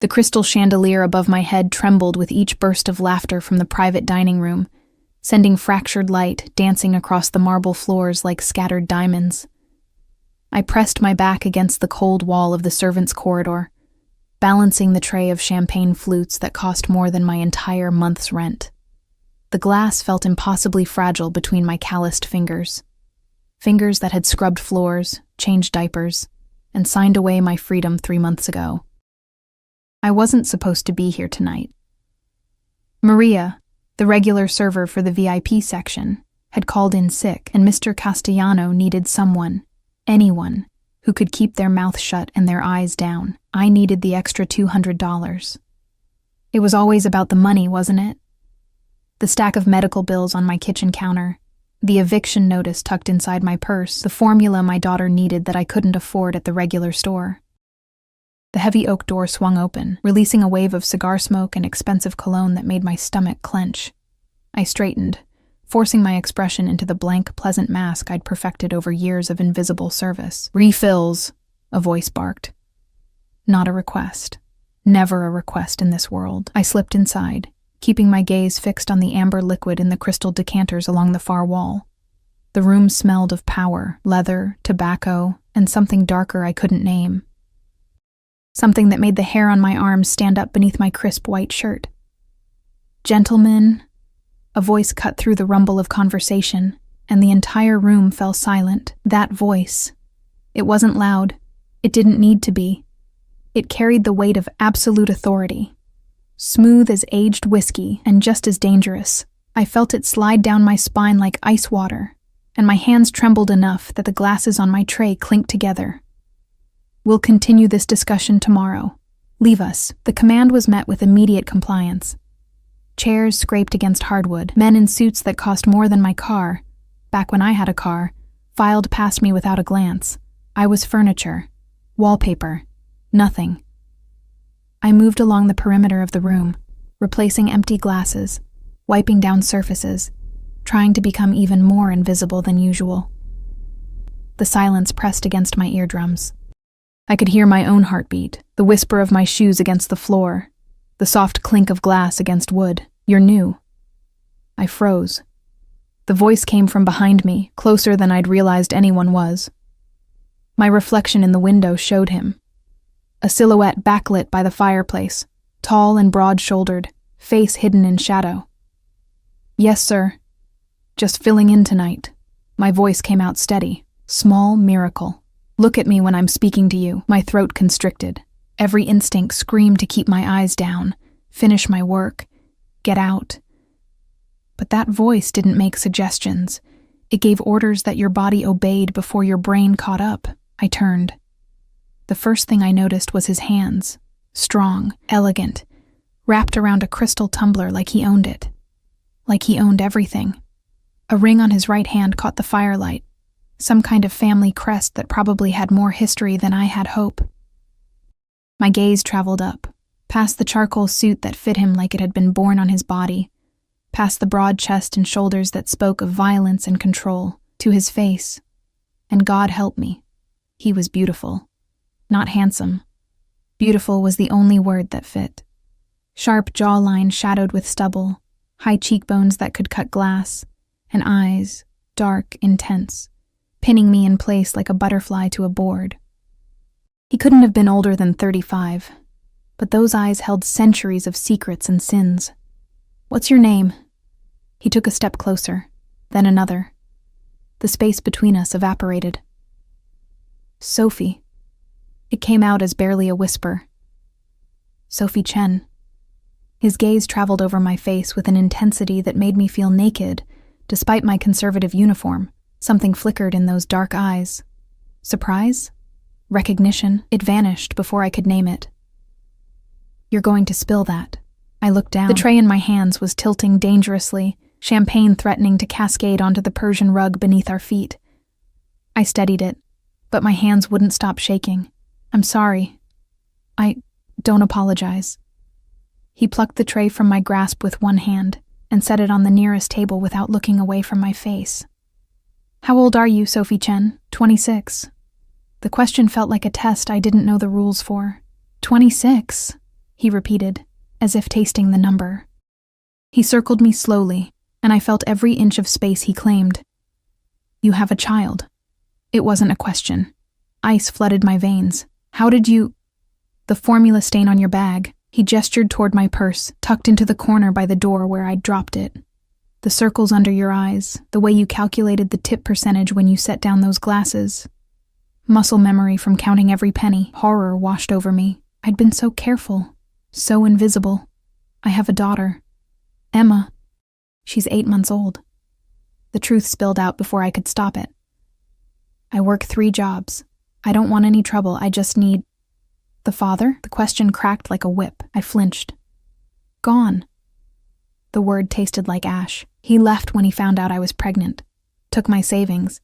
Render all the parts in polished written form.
The crystal chandelier above my head trembled with each burst of laughter from the private dining room, sending fractured light dancing across the marble floors like scattered diamonds. I pressed my back against the cold wall of the servants' corridor, balancing the tray of champagne flutes that cost more than my entire month's rent. The glass felt impossibly fragile between my calloused fingers. Fingers that had scrubbed floors, changed diapers, and signed away my freedom 3 months ago. I wasn't supposed to be here tonight. Maria, the regular server for the VIP section, had called in sick, and Mr. Castellano needed someone, anyone, who could keep their mouth shut and their eyes down. I needed the extra $200. It was always about the money, wasn't it? The stack of medical bills on my kitchen counter, the eviction notice tucked inside my purse, the formula my daughter needed that I couldn't afford at the regular store. The heavy oak door swung open, releasing a wave of cigar smoke and expensive cologne that made my stomach clench. I straightened, forcing my expression into the blank, pleasant mask I'd perfected over years of invisible service. "Refills," a voice barked. Not a request. Never a request in this world. I slipped inside, keeping my gaze fixed on the amber liquid in the crystal decanters along the far wall. The room smelled of power, leather, tobacco, and something darker I couldn't name. Something that made the hair on my arms stand up beneath my crisp white shirt. "Gentlemen," a voice cut through the rumble of conversation, and the entire room fell silent. That voice. It wasn't loud. It didn't need to be. It carried the weight of absolute authority. Smooth as aged whiskey, and just as dangerous. I felt it slide down my spine like ice water, and my hands trembled enough that the glasses on my tray clinked together. "We'll continue this discussion tomorrow. Leave us." The command was met with immediate compliance. Chairs scraped against hardwood. Men in suits that cost more than my car, back when I had a car, filed past me without a glance. I was furniture, wallpaper, nothing. I moved along the perimeter of the room, replacing empty glasses, wiping down surfaces, trying to become even more invisible than usual. The silence pressed against my eardrums. I could hear my own heartbeat, the whisper of my shoes against the floor, the soft clink of glass against wood. "You're new." I froze. The voice came from behind me, closer than I'd realized anyone was. My reflection in the window showed him. A silhouette backlit by the fireplace, tall and broad-shouldered, face hidden in shadow. "Yes, sir. Just filling in tonight." My voice came out steady. "Small miracle. Look at me when I'm speaking to you." My throat constricted. Every instinct screamed to keep my eyes down, finish my work, get out. But that voice didn't make suggestions. It gave orders that your body obeyed before your brain caught up. I turned. The first thing I noticed was his hands, strong, elegant, wrapped around a crystal tumbler like he owned it. Like he owned everything. A ring on his right hand caught the firelight, some kind of family crest that probably had more history than I had hope. My gaze traveled up, past the charcoal suit that fit him like it had been born on his body, past the broad chest and shoulders that spoke of violence and control, to his face. And God help me, he was beautiful. Not handsome. Beautiful was the only word that fit. Sharp jawline shadowed with stubble, high cheekbones that could cut glass, and eyes, dark, intense, pinning me in place like a butterfly to a board. He couldn't have been older than 35, but those eyes held centuries of secrets and sins. "What's your name?" He took a step closer, then another. The space between us evaporated. "Sophie." It came out as barely a whisper. "Sophie Chen." His gaze traveled over my face with an intensity that made me feel naked, despite my conservative uniform. Something flickered in those dark eyes. Surprise? Recognition? It vanished before I could name it. "You're going to spill that." I looked down. The tray in my hands was tilting dangerously, champagne threatening to cascade onto the Persian rug beneath our feet. I steadied it, but my hands wouldn't stop shaking. "I'm sorry. Don't apologize." He plucked the tray from my grasp with one hand and set it on the nearest table without looking away from my face. "How old are you, Sophie Chen?" 26. The question felt like a test I didn't know the rules for. 26? he repeated, as if tasting the number. He circled me slowly, and I felt every inch of space he claimed. You have a child. It wasn't a question. Ice flooded my veins. How did you— The formula stain on your bag. He gestured toward my purse, tucked into the corner by the door where I'd dropped it. The circles under your eyes, the way you calculated the tip percentage when you set down those glasses. Muscle memory from counting every penny. Horror washed over me. I'd been so careful, so invisible. I have a daughter. Emma. She's 8 months old. The truth spilled out before I could stop it. I work 3 jobs. I don't want any trouble, I just need— The father? The question cracked like a whip. I flinched. Gone. The word tasted like ash. He left when he found out I was pregnant. Took my savings.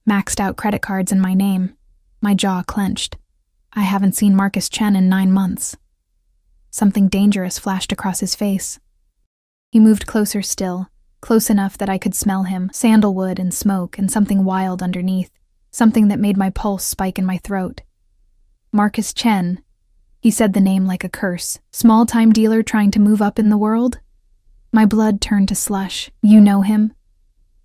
Maxed out credit cards in my name. My jaw clenched. I haven't seen Marcus Chen in 9 months. Something dangerous flashed across his face. He moved closer still, close enough that I could smell him, sandalwood and smoke and something wild underneath, something that made my pulse spike in my throat. Marcus Chen. He said the name like a curse. Small-time dealer trying to move up in the world? My blood turned to slush. You know him?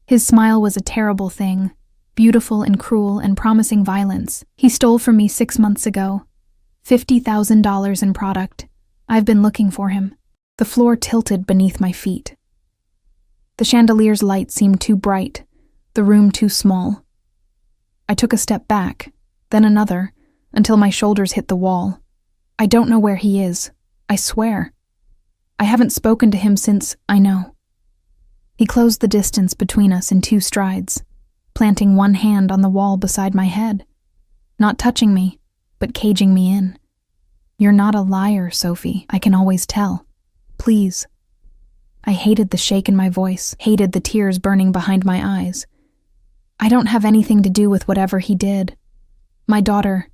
His smile was a terrible thing, beautiful and cruel and promising violence. He stole from me 6 months ago. $50,000 in product. I've been looking for him. The floor tilted beneath my feet. The chandelier's light seemed too bright, the room too small. I took a step back, then another, until my shoulders hit the wall. I don't know where he is. I swear. I haven't spoken to him since— I know. He closed the distance between us in 2 strides, planting one hand on the wall beside my head. Not touching me, but caging me in. You're not a liar, Sophie. I can always tell. Please. I hated the shake in my voice, hated the tears burning behind my eyes. I don't have anything to do with whatever he did. My daughter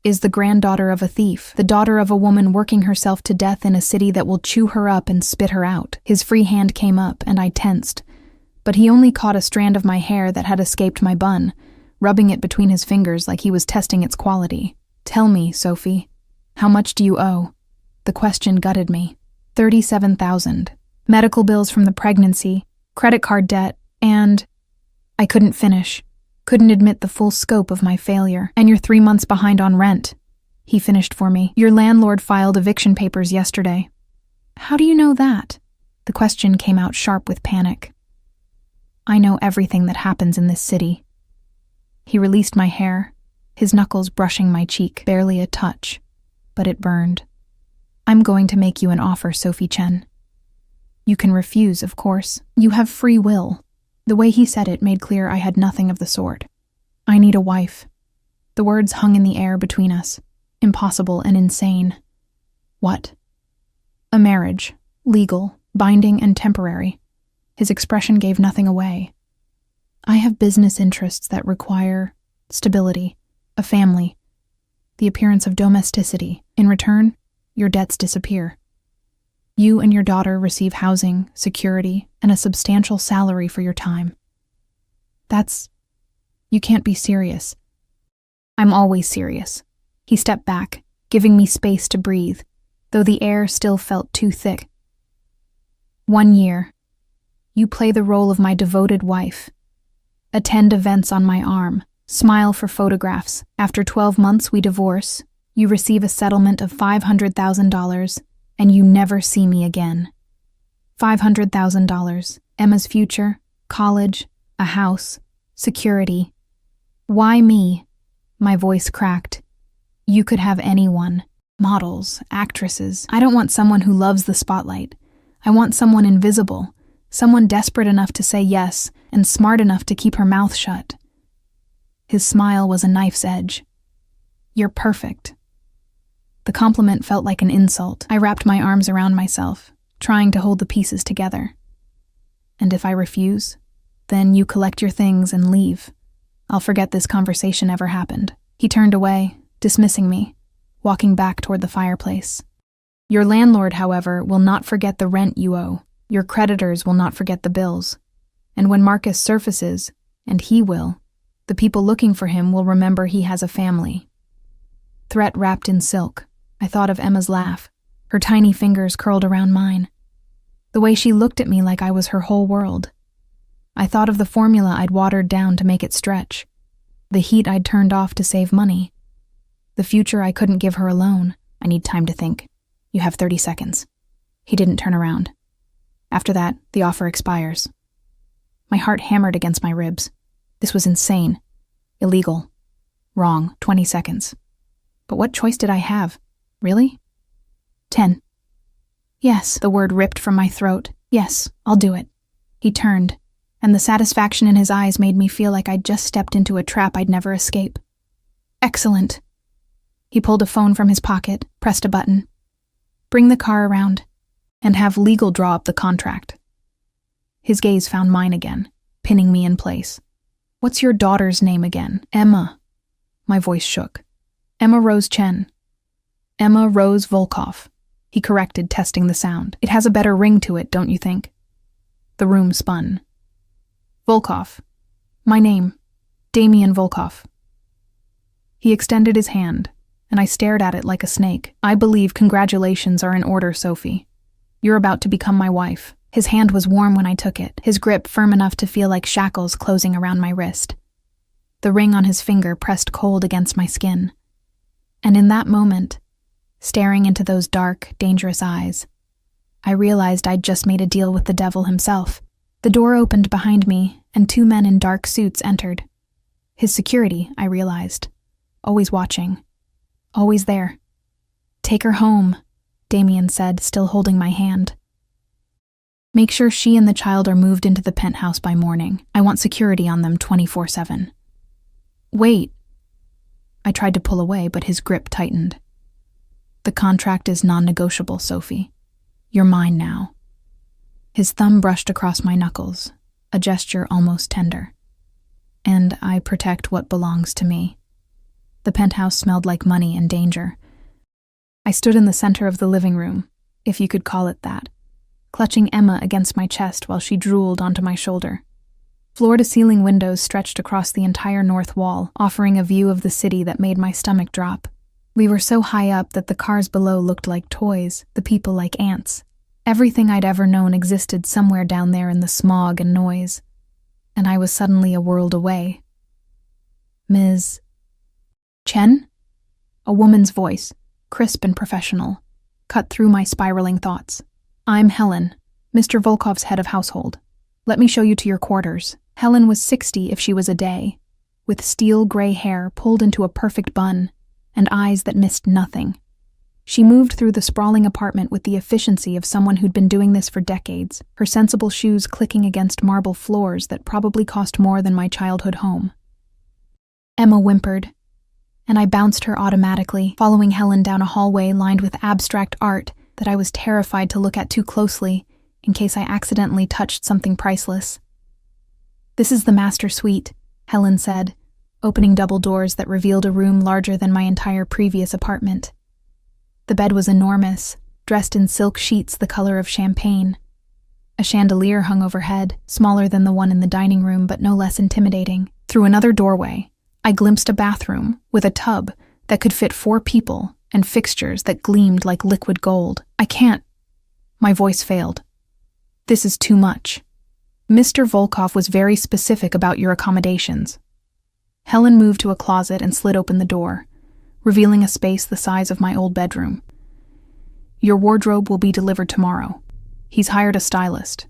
is the granddaughter of a thief, the daughter of a woman working herself to death in a city that will chew her up and spit her out. His free hand came up, and I tensed, but he only caught a strand of my hair that had escaped my bun, rubbing it between his fingers like he was testing its quality. Tell me, Sophie, how much do you owe? The question gutted me. 37,000. Medical bills from the pregnancy, credit card debt, and— I couldn't finish. Couldn't admit the full scope of my failure. And you're 3 months behind on rent. He finished for me. Your landlord filed eviction papers yesterday. How do you know that? The question came out sharp with panic. I know everything that happens in this city. He released my hair, his knuckles brushing my cheek, barely a touch, but it burned. I'm going to make you an offer, Sophie Chen. You can refuse, of course. You have free will. The way he said it made clear I had nothing of the sort. I need a wife. The words hung in the air between us, impossible and insane. What? A marriage, legal, binding, and temporary. His expression gave nothing away. I have business interests that require stability, a family, the appearance of domesticity. In return, your debts disappear. You and your daughter receive housing, security, and a substantial salary for your time. You can't be serious. I'm always serious. He stepped back, giving me space to breathe, though the air still felt too thick. 1 year. You play the role of my devoted wife. Attend events on my arm. Smile for photographs. After 12 months, we divorce. You receive a settlement of $500,000. And you never see me again. $500,000, Emma's future, college, a house, security. Why me? My voice cracked. You could have anyone. Models, actresses. I don't want someone who loves the spotlight. I want someone invisible, someone desperate enough to say yes and smart enough to keep her mouth shut. His smile was a knife's edge. You're perfect. The compliment felt like an insult. I wrapped my arms around myself, trying to hold the pieces together. And if I refuse, then you collect your things and leave. I'll forget this conversation ever happened. He turned away, dismissing me, walking back toward the fireplace. Your landlord, however, will not forget the rent you owe. Your creditors will not forget the bills. And when Marcus surfaces, and he will, the people looking for him will remember he has a family. Threat wrapped in silk. I thought of Emma's laugh, Her tiny fingers curled around mine. The way she looked at me like I was her whole world. I thought of the formula I'd watered down to make it stretch. The heat I'd turned off to save money. The future I couldn't give her alone. I need time to think. You have 30 seconds. He didn't turn around. After that, the offer expires. My heart hammered against my ribs. This was insane. Illegal. Wrong. 20 seconds. But what choice did I have? Really? 10. Yes, the word ripped from my throat. Yes, I'll do it. He turned, and the satisfaction in his eyes made me feel like I'd just stepped into a trap I'd never escape. Excellent. He pulled a phone from his pocket, pressed a button. Bring the car around, and have legal draw up the contract. His gaze found mine again, pinning me in place. What's your daughter's name again? Emma. My voice shook. Emma Rose Chen. Emma Rose Volkov. He corrected, testing the sound. It has a better ring to it, don't you think? The room spun. Volkov. My name. Damian Volkov. He extended his hand, and I stared at it like a snake. I believe congratulations are in order, Sophie. You're about to become my wife. His hand was warm when I took it, his grip firm enough to feel like shackles closing around my wrist. The ring on his finger pressed cold against my skin. And in that moment, staring into those dark, dangerous eyes, I realized I'd just made a deal with the devil himself. The door opened behind me, and 2 men in dark suits entered. His security, I realized. Always watching. Always there. Take her home, Damian said, still holding my hand. Make sure she and the child are moved into the penthouse by morning. I want security on them 24/7. Wait. I tried to pull away, but his grip tightened. The contract is non-negotiable, Sophie. You're mine now. His thumb brushed across my knuckles, a gesture almost tender. And I protect what belongs to me. The penthouse smelled like money and danger. I stood in the center of the living room, if you could call it that, clutching Emma against my chest while she drooled onto my shoulder. Floor-to-ceiling windows stretched across the entire north wall, offering a view of the city that made my stomach drop. We were so high up that the cars below looked like toys, the people like ants. Everything I'd ever known existed somewhere down there in the smog and noise. And I was suddenly a world away. Ms. Chen? A woman's voice, crisp and professional, cut through my spiraling thoughts. I'm Helen, Mr. Volkov's head of household. Let me show you to your quarters. Helen was 60 if she was a day, with steel gray hair pulled into a perfect bun and eyes that missed nothing. She moved through the sprawling apartment with the efficiency of someone who'd been doing this for decades, her sensible shoes clicking against marble floors that probably cost more than my childhood home. Emma whimpered, and I bounced her automatically, following Helen down a hallway lined with abstract art that I was terrified to look at too closely in case I accidentally touched something priceless. This is the master suite, Helen said, opening double doors that revealed a room larger than my entire previous apartment. The bed was enormous, dressed in silk sheets the color of champagne. A chandelier hung overhead, smaller than the one in the dining room but no less intimidating. Through another doorway, I glimpsed a bathroom with a tub that could fit 4 people and fixtures that gleamed like liquid gold. I can't. My voice failed. This is too much. Mr. Volkov was very specific about your accommodations. Helen moved to a closet and slid open the door, revealing a space the size of my old bedroom. Your wardrobe will be delivered tomorrow. He's hired a stylist.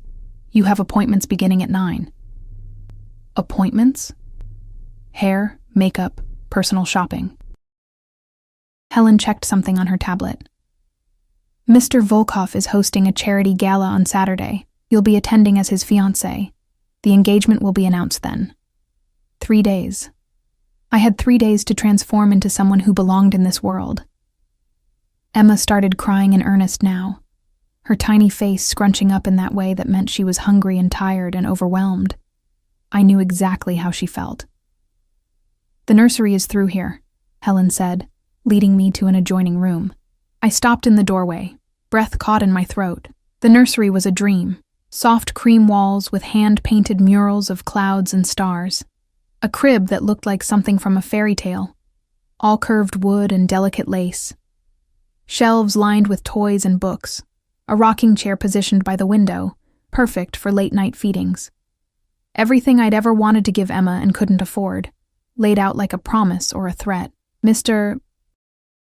You have appointments beginning at 9. Appointments? Hair, makeup, personal shopping. Helen checked something on her tablet. Mr. Volkov is hosting a charity gala on Saturday. You'll be attending as his fiancée. The engagement will be announced then. 3 days. I had 3 days to transform into someone who belonged in this world. Emma started crying in earnest now, her tiny face scrunching up in that way that meant she was hungry and tired and overwhelmed. I knew exactly how she felt. The nursery is through here, Helen said, leading me to an adjoining room. I stopped in the doorway, breath caught in my throat. The nursery was a dream. Soft cream walls with hand-painted murals of clouds and stars. A crib that looked like something from a fairy tale. All curved wood and delicate lace. Shelves lined with toys and books. A rocking chair positioned by the window, perfect for late-night feedings. Everything I'd ever wanted to give Emma and couldn't afford, laid out like a promise or a threat. Mr.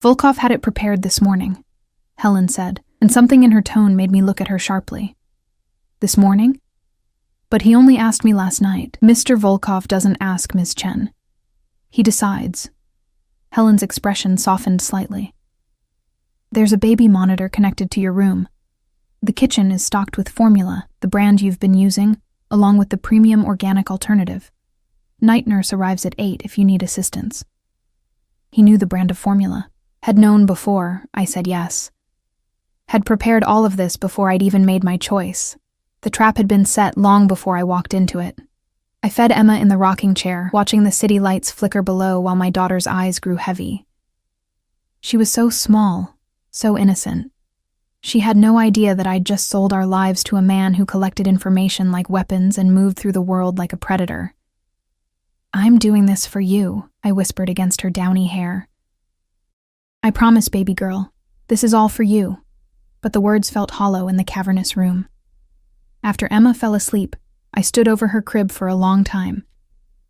Volkov had it prepared this morning, Helen said, and something in her tone made me look at her sharply. This morning? But he only asked me last night. Mr. Volkov doesn't ask Ms. Chen. He decides. Helen's expression softened slightly. There's a baby monitor connected to your room. The kitchen is stocked with formula, the brand you've been using, along with the premium organic alternative. Night nurse arrives at 8 if you need assistance. He knew the brand of formula. Had known before, I said yes. Had prepared all of this before I'd even made my choice. The trap had been set long before I walked into it. I fed Emma in the rocking chair, watching the city lights flicker below while my daughter's eyes grew heavy. She was so small, so innocent. She had no idea that I'd just sold our lives to a man who collected information like weapons and moved through the world like a predator. I'm doing this for you, I whispered against her downy hair. I promise, baby girl, this is all for you. But the words felt hollow in the cavernous room. After Emma fell asleep, I stood over her crib for a long time,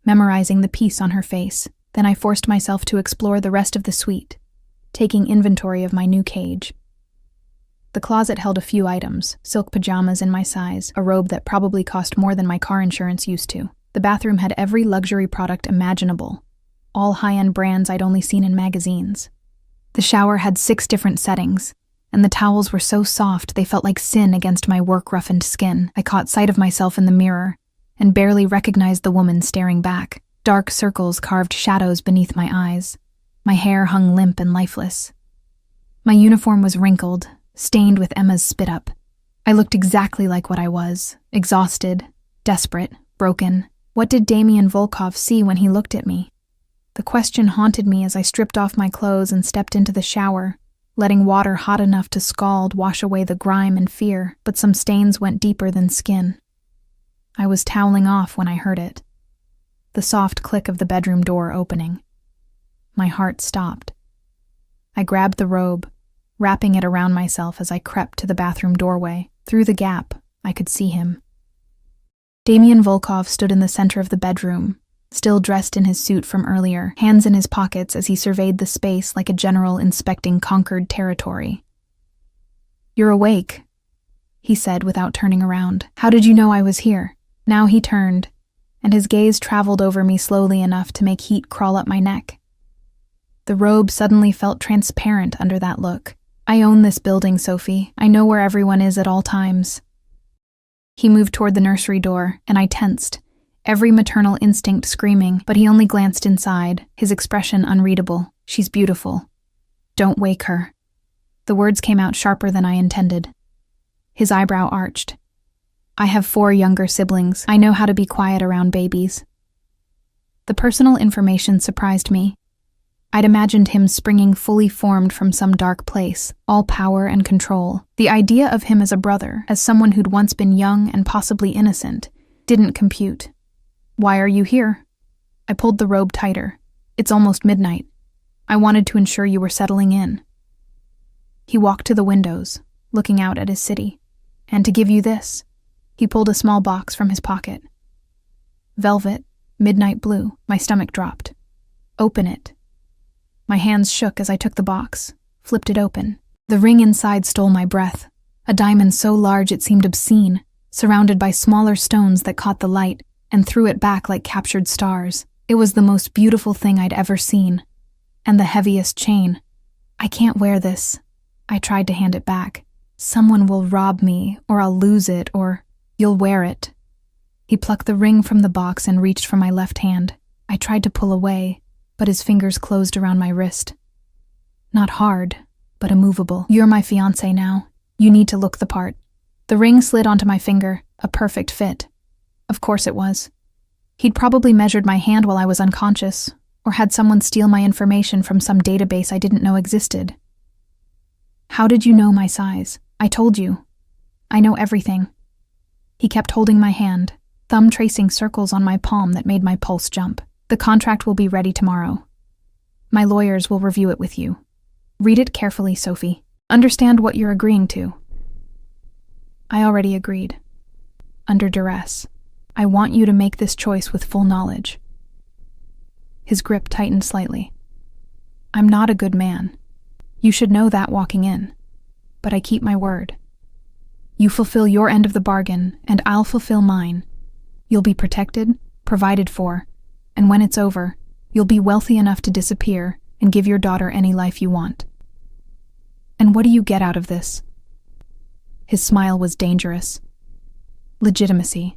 memorizing the peace on her face. Then I forced myself to explore the rest of the suite, taking inventory of my new cage. The closet held a few items, silk pajamas in my size, a robe that probably cost more than my car insurance used to. The bathroom had every luxury product imaginable, all high-end brands I'd only seen in magazines. The shower had 6 different settings, and the towels were so soft they felt like sin against my work-roughened skin. I caught sight of myself in the mirror and barely recognized the woman staring back. Dark circles carved shadows beneath my eyes. My hair hung limp and lifeless. My uniform was wrinkled, stained with Emma's spit-up. I looked exactly like what I was, exhausted, desperate, broken. What did Damian Volkov see when he looked at me? The question haunted me as I stripped off my clothes and stepped into the shower, letting water hot enough to scald wash away the grime and fear, but some stains went deeper than skin. I was toweling off when I heard it. The soft click of the bedroom door opening. My heart stopped. I grabbed the robe, wrapping it around myself as I crept to the bathroom doorway. Through the gap, I could see him. Damian Volkov stood in the center of the bedroom, still dressed in his suit from earlier, hands in his pockets as he surveyed the space like a general inspecting conquered territory. "You're awake," he said without turning around. "How did you know I was here?" Now he turned, and his gaze traveled over me slowly enough to make heat crawl up my neck. The robe suddenly felt transparent under that look. "I own this building, Sophie. I know where everyone is at all times." He moved toward the nursery door, and I tensed, every maternal instinct screaming, but he only glanced inside, his expression unreadable. "She's beautiful. Don't wake her." The words came out sharper than I intended. His eyebrow arched. "I have 4 younger siblings. I know how to be quiet around babies." The personal information surprised me. I'd imagined him springing fully formed from some dark place, all power and control. The idea of him as a brother, as someone who'd once been young and possibly innocent, didn't compute. "Why are you here?" I pulled the robe tighter. "It's almost midnight. I wanted to ensure you were settling in." He walked to the windows, looking out at his city. "And to give you this." He pulled a small box from his pocket. "Velvet, midnight blue." My stomach dropped. "Open it." My hands shook as I took the box, flipped it open. The ring inside stole my breath, a diamond so large it seemed obscene, surrounded by smaller stones that caught the light and threw it back like captured stars. It was the most beautiful thing I'd ever seen, and the heaviest chain. "I can't wear this." I tried to hand it back. "Someone will rob me, or I'll lose it, or you'll wear it." He plucked the ring from the box and reached for my left hand. I tried to pull away, but his fingers closed around my wrist. Not hard, but immovable. "You're my fiancé now. You need to look the part." The ring slid onto my finger, a perfect fit. Of course it was. He'd probably measured my hand while I was unconscious, or had someone steal my information from some database I didn't know existed. "How did you know my size?" "I told you. I know everything." He kept holding my hand, thumb tracing circles on my palm that made my pulse jump. "The contract will be ready tomorrow. My lawyers will review it with you. Read it carefully, Sophie. Understand what you're agreeing to. I already agreed. Under duress. I want you to make this choice with full knowledge. His grip tightened slightly. I'm not a good man. You should know that walking in. But I keep my word. You fulfill your end of the bargain, and I'll fulfill mine. You'll be protected, provided for, and when it's over, you'll be wealthy enough to disappear and give your daughter any life you want. And what do you get out of this? His smile was dangerous. Legitimacy.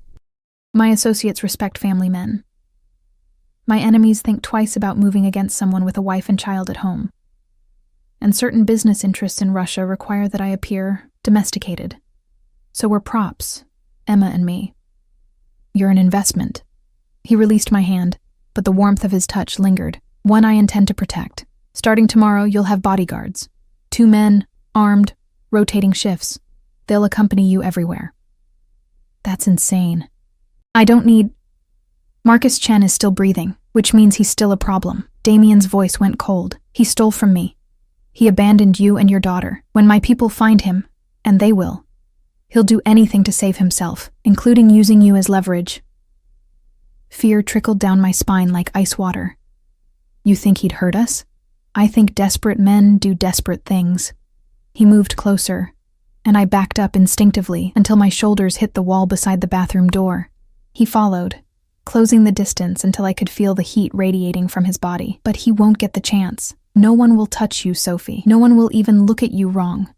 My associates respect family men. My enemies think twice about moving against someone with a wife and child at home. And certain business interests in Russia require that I appear domesticated. So we're props, Emma and me. You're an investment. He released my hand, but the warmth of his touch lingered. One I intend to protect. Starting tomorrow, you'll have bodyguards. 2 men, armed, rotating shifts. They'll accompany you everywhere. That's insane. I don't need... Marcus Chen is still breathing, which means he's still a problem. Damien's voice went cold. He stole from me. He abandoned you and your daughter. When my people find him, and they will, he'll do anything to save himself, including using you as leverage. Fear trickled down my spine like ice water. You think he'd hurt us? I think desperate men do desperate things. He moved closer, and I backed up instinctively until my shoulders hit the wall beside the bathroom door. He followed, closing the distance until I could feel the heat radiating from his body. But he won't get the chance. No one will touch you, Sophie. No one will even look at you wrong.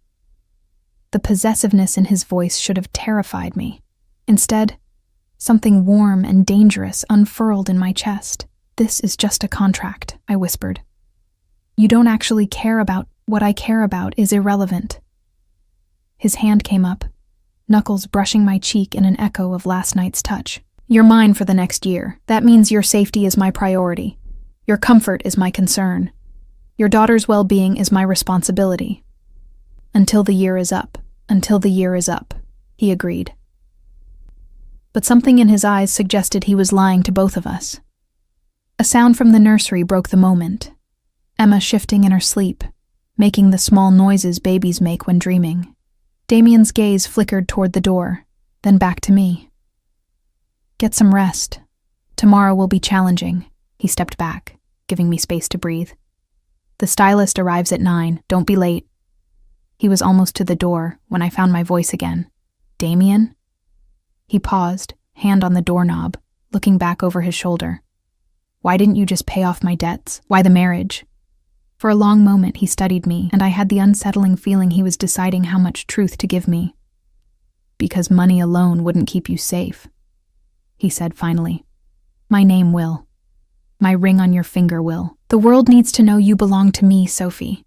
The possessiveness in his voice should have terrified me. Instead, something warm and dangerous unfurled in my chest. This is just a contract, I whispered. You don't actually care about what I care about is irrelevant. His hand came up, knuckles brushing my cheek in an echo of last night's touch. You're mine for the next year. That means your safety is my priority. Your comfort is my concern. Your daughter's well-being is my responsibility. Until the year is up. Until the year is up, he agreed. But something in his eyes suggested he was lying to both of us. A sound from the nursery broke the moment. Emma shifting in her sleep, making the small noises babies make when dreaming. Damien's gaze flickered toward the door, then back to me. Get some rest. Tomorrow will be challenging. He stepped back, giving me space to breathe. The stylist arrives at 9. Don't be late. He was almost to the door when I found my voice again. Damien? He paused, hand on the doorknob, looking back over his shoulder. Why didn't you just pay off my debts? Why the marriage? For a long moment he studied me, and I had the unsettling feeling he was deciding how much truth to give me. Because money alone wouldn't keep you safe, he said finally. My name will. My ring on your finger will. The world needs to know you belong to me, Sophie.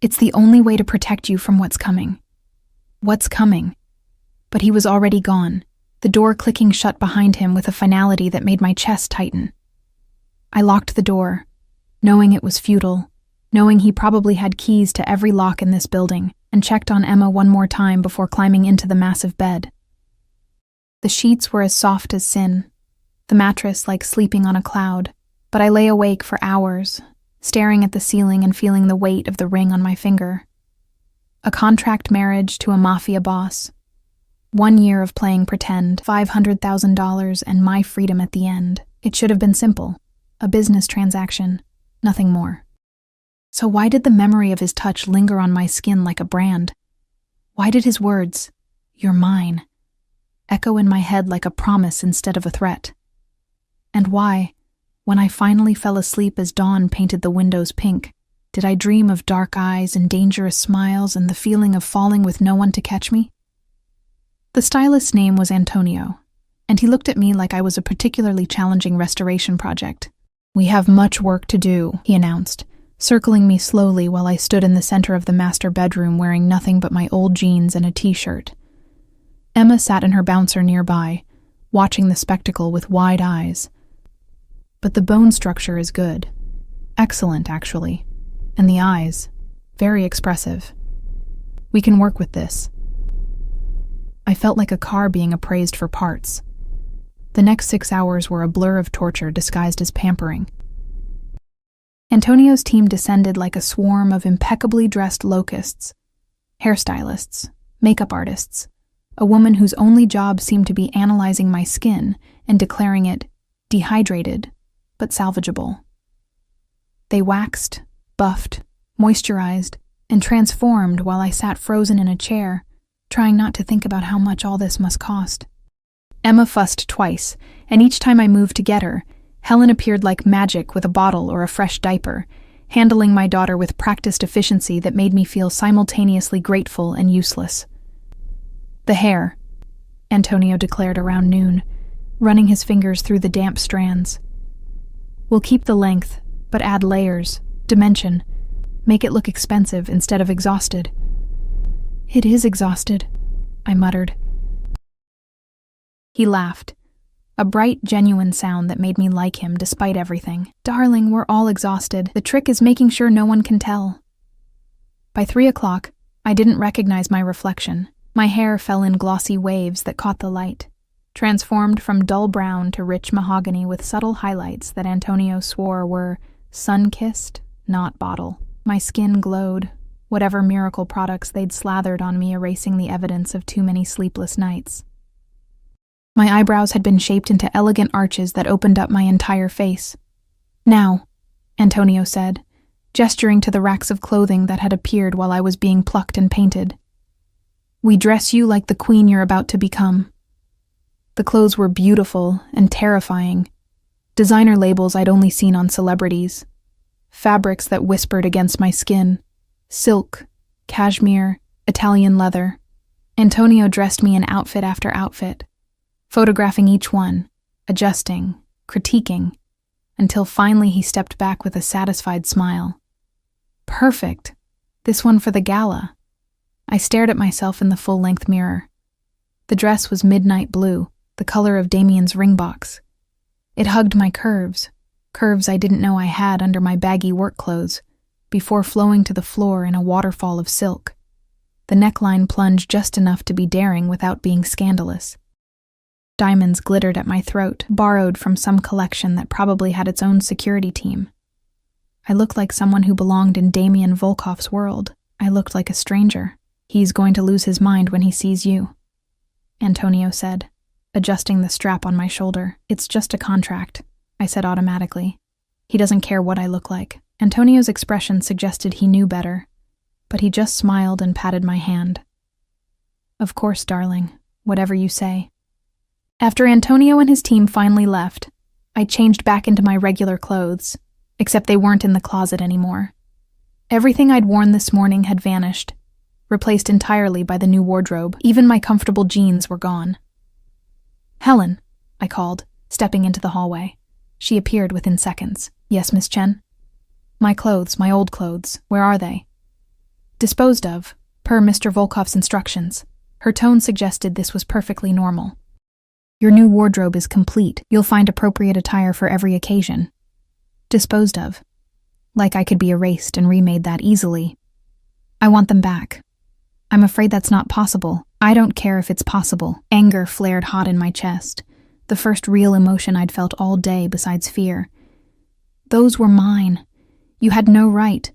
It's the only way to protect you from what's coming. What's coming? But he was already gone, the door clicking shut behind him with a finality that made my chest tighten. I locked the door, knowing it was futile, knowing he probably had keys to every lock in this building, and checked on Emma one more time before climbing into the massive bed. The sheets were as soft as sin, the mattress like sleeping on a cloud, but I lay awake for hours, staring at the ceiling and feeling the weight of the ring on my finger. A contract marriage to a mafia boss. 1 year of playing pretend, $500,000 and my freedom at the end. It should have been simple. A business transaction, nothing more. So why did the memory of his touch linger on my skin like a brand? Why did his words, "You're mine," echo in my head like a promise instead of a threat? And why, when I finally fell asleep as dawn painted the windows pink, did I dream of dark eyes and dangerous smiles and the feeling of falling with no one to catch me? The stylist's name was Antonio, and he looked at me like I was a particularly challenging restoration project. We have much work to do, he announced, circling me slowly while I stood in the center of the master bedroom wearing nothing but my old jeans and a t-shirt. Emma sat in her bouncer nearby, watching the spectacle with wide eyes. But the bone structure is good. Excellent, actually. And the eyes, very expressive. We can work with this. I felt like a car being appraised for parts. The next 6 hours were a blur of torture disguised as pampering. Antonio's team descended like a swarm of impeccably dressed locusts, hairstylists, makeup artists, a woman whose only job seemed to be analyzing my skin and declaring it dehydrated, but salvageable. They waxed, buffed, moisturized, and transformed while I sat frozen in a chair, trying not to think about how much all this must cost. Emma fussed twice, and each time I moved to get her, Helen appeared like magic with a bottle or a fresh diaper, handling my daughter with practiced efficiency that made me feel simultaneously grateful and useless. "The hair," Antonio declared around noon, running his fingers through the damp strands. "We'll keep the length, but add layers, dimension, make it look expensive instead of exhausted." "It is exhausted," I muttered. He laughed, a bright, genuine sound that made me like him despite everything. "Darling, we're all exhausted. The trick is making sure no one can tell." By 3 o'clock, I didn't recognize my reflection. My hair fell in glossy waves that caught the light, transformed from dull brown to rich mahogany with subtle highlights that Antonio swore were sun-kissed, not bottle. My skin glowed, whatever miracle products they'd slathered on me erasing the evidence of too many sleepless nights. My eyebrows had been shaped into elegant arches that opened up my entire face. "Now," Antonio said, gesturing to the racks of clothing that had appeared while I was being plucked and painted. "We dress you like the queen you're about to become." The clothes were beautiful and terrifying, designer labels I'd only seen on celebrities, fabrics that whispered against my skin, silk, cashmere, Italian leather. Antonio dressed me in outfit after outfit, photographing each one, adjusting, critiquing, until finally he stepped back with a satisfied smile. "Perfect. This one for the gala." I stared at myself in the full-length mirror. The dress was midnight blue, the color of Damien's ring box. It hugged my curves I didn't know I had under my baggy work clothes, before flowing to the floor in a waterfall of silk. The neckline plunged just enough to be daring without being scandalous. Diamonds glittered at my throat, borrowed from some collection that probably had its own security team. I looked like someone who belonged in Damien Volkov's world. I looked like a stranger. "He's going to lose his mind when he sees you," Antonio said, adjusting the strap on my shoulder. "It's just a contract," I said automatically. "He doesn't care what I look like." Antonio's expression suggested he knew better, but he just smiled and patted my hand. "Of course, darling, whatever you say." After Antonio and his team finally left, I changed back into my regular clothes, except they weren't in the closet anymore. Everything I'd worn this morning had vanished, replaced entirely by the new wardrobe. Even my comfortable jeans were gone. "Helen," I called, stepping into the hallway. She appeared within seconds. "Yes, Miss Chen?" "My clothes, my old clothes, where are they?" "Disposed of, per Mr. Volkov's instructions." Her tone suggested this was perfectly normal. "Your new wardrobe is complete. You'll find appropriate attire for every occasion." "Disposed of?" Like I could be erased and remade that easily. "I want them back." "I'm afraid that's not possible." "I don't care if it's possible." Anger flared hot in my chest, the first real emotion I'd felt all day besides fear. "Those were mine. You had no right."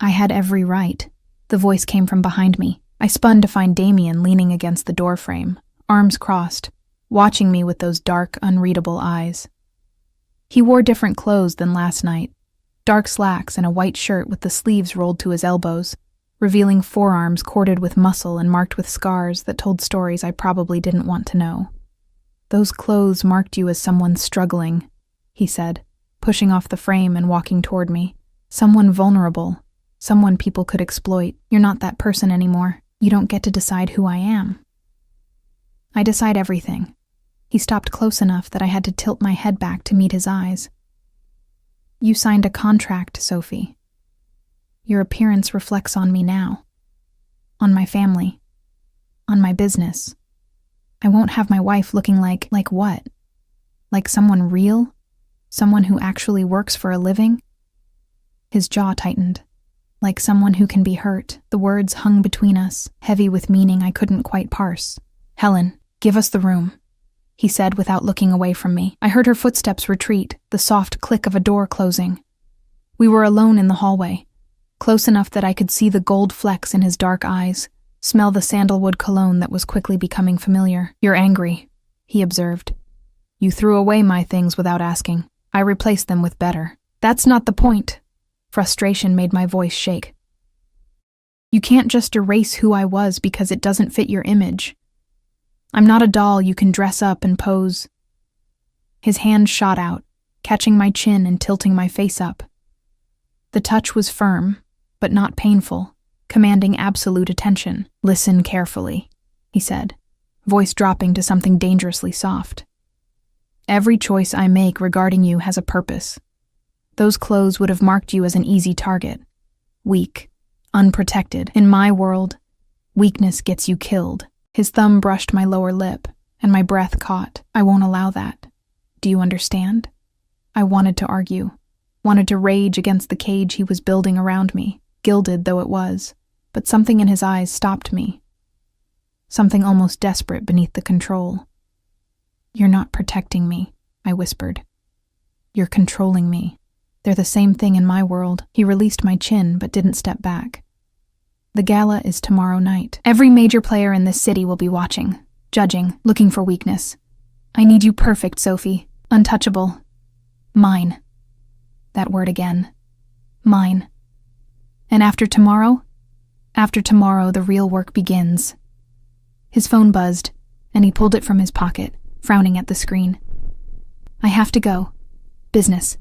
"I had every right." The voice came from behind me. I spun to find Damien leaning against the doorframe, arms crossed, watching me with those dark, unreadable eyes. He wore different clothes than last night, dark slacks and a white shirt with the sleeves rolled to his elbows, revealing forearms corded with muscle and marked with scars that told stories I probably didn't want to know. "Those clothes marked you as someone struggling," he said, pushing off the frame and walking toward me. "Someone vulnerable, someone people could exploit. You're not that person anymore. You don't get to decide who I am." "I decide everything." He stopped close enough that I had to tilt my head back to meet his eyes. "You signed a contract, Sophie. Your appearance reflects on me now. On my family. On my business. I won't have my wife looking like what? Like someone real? Someone who actually works for a living?" His jaw tightened. "Like someone who can be hurt." The words hung between us, heavy with meaning I couldn't quite parse. "Helen, give us the room," he said without looking away from me. I heard her footsteps retreat, the soft click of a door closing. We were alone in the hallway, close enough that I could see the gold flecks in his dark eyes, smell the sandalwood cologne that was quickly becoming familiar. "You're angry," he observed. "You threw away my things without asking. I replaced them with better." "That's not the point." Frustration made my voice shake. "You can't just erase who I was because it doesn't fit your image. I'm not a doll you can dress up and pose." His hand shot out, catching my chin and tilting my face up. The touch was firm, but not painful, commanding absolute attention. "Listen carefully," he said, voice dropping to something dangerously soft. "Every choice I make regarding you has a purpose. Those clothes would have marked you as an easy target. Weak, unprotected. In my world, weakness gets you killed." His thumb brushed my lower lip, and my breath caught. "I won't allow that. Do you understand?" I wanted to argue, wanted to rage against the cage he was building around me, gilded though it was, but something in his eyes stopped me. Something almost desperate beneath the control. "You're not protecting me," I whispered. "You're controlling me. They're the same thing in my world." He released my chin but didn't step back. "The gala is tomorrow night. Every major player in this city will be watching, judging, looking for weakness. I need you perfect, Sophie. Untouchable. Mine." That word again. Mine. "And after tomorrow? After tomorrow, the real work begins." His phone buzzed, and he pulled it from his pocket, frowning at the screen. "I have to go. Business."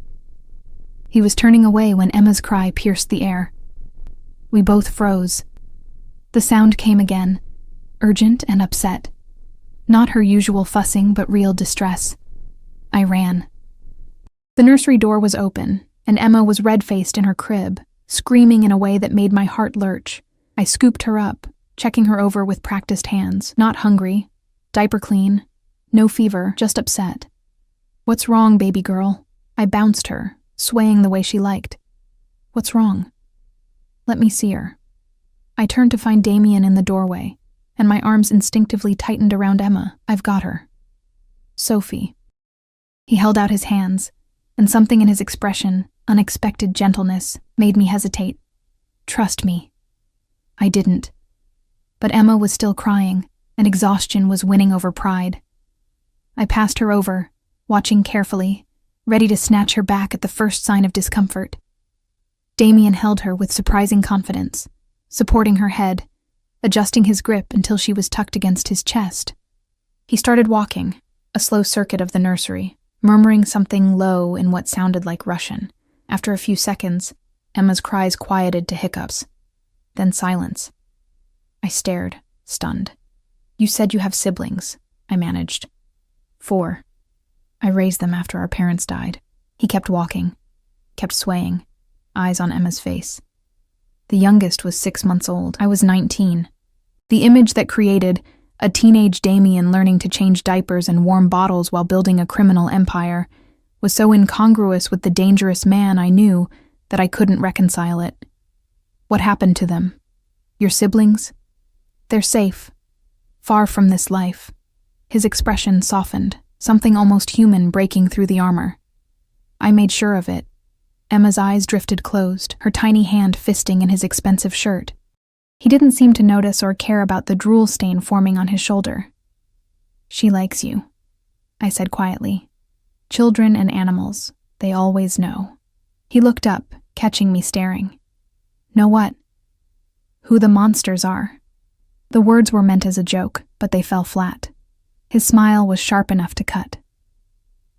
He was turning away when Emma's cry pierced the air. We both froze. The sound came again, urgent and upset. Not her usual fussing, but real distress. I ran. The nursery door was open, and Emma was red-faced in her crib, screaming in a way that made my heart lurch. I scooped her up, checking her over with practiced hands. Not hungry, diaper clean, no fever, just upset. "What's wrong, baby girl?" I bounced her, swaying the way she liked. "What's wrong?" "Let me see her." I turned to find Damien in the doorway, and my arms instinctively tightened around Emma. "I've got her." "Sophie." He held out his hands, and something in his expression, unexpected gentleness, made me hesitate. "Trust me." I didn't. But Emma was still crying, and exhaustion was winning over pride. I passed her over, watching carefully, ready to snatch her back at the first sign of discomfort. Damien held her with surprising confidence, supporting her head, adjusting his grip until she was tucked against his chest. He started walking, a slow circuit of the nursery, murmuring something low in what sounded like Russian. After a few seconds, Emma's cries quieted to hiccups. Then silence. I stared, stunned. "You said you have siblings," I managed. "4. I raised them after our parents died." He kept walking, kept swaying, eyes on Emma's face. The youngest was 6 months old. I was 19. The image that created a teenage Damien learning to change diapers and warm bottles while building a criminal empire was so incongruous with the dangerous man I knew that I couldn't reconcile it. "What happened to them? Your siblings?" "They're safe. Far from this life." His expression softened, something almost human breaking through the armor. I made sure of it. Emma's eyes drifted closed, her tiny hand fisting in his expensive shirt. He didn't seem to notice or care about the drool stain forming on his shoulder. "She likes you," I said quietly. "Children and animals, they always know." He looked up, catching me staring. "Know what?" "Who the monsters are." The words were meant as a joke, but they fell flat. His smile was sharp enough to cut.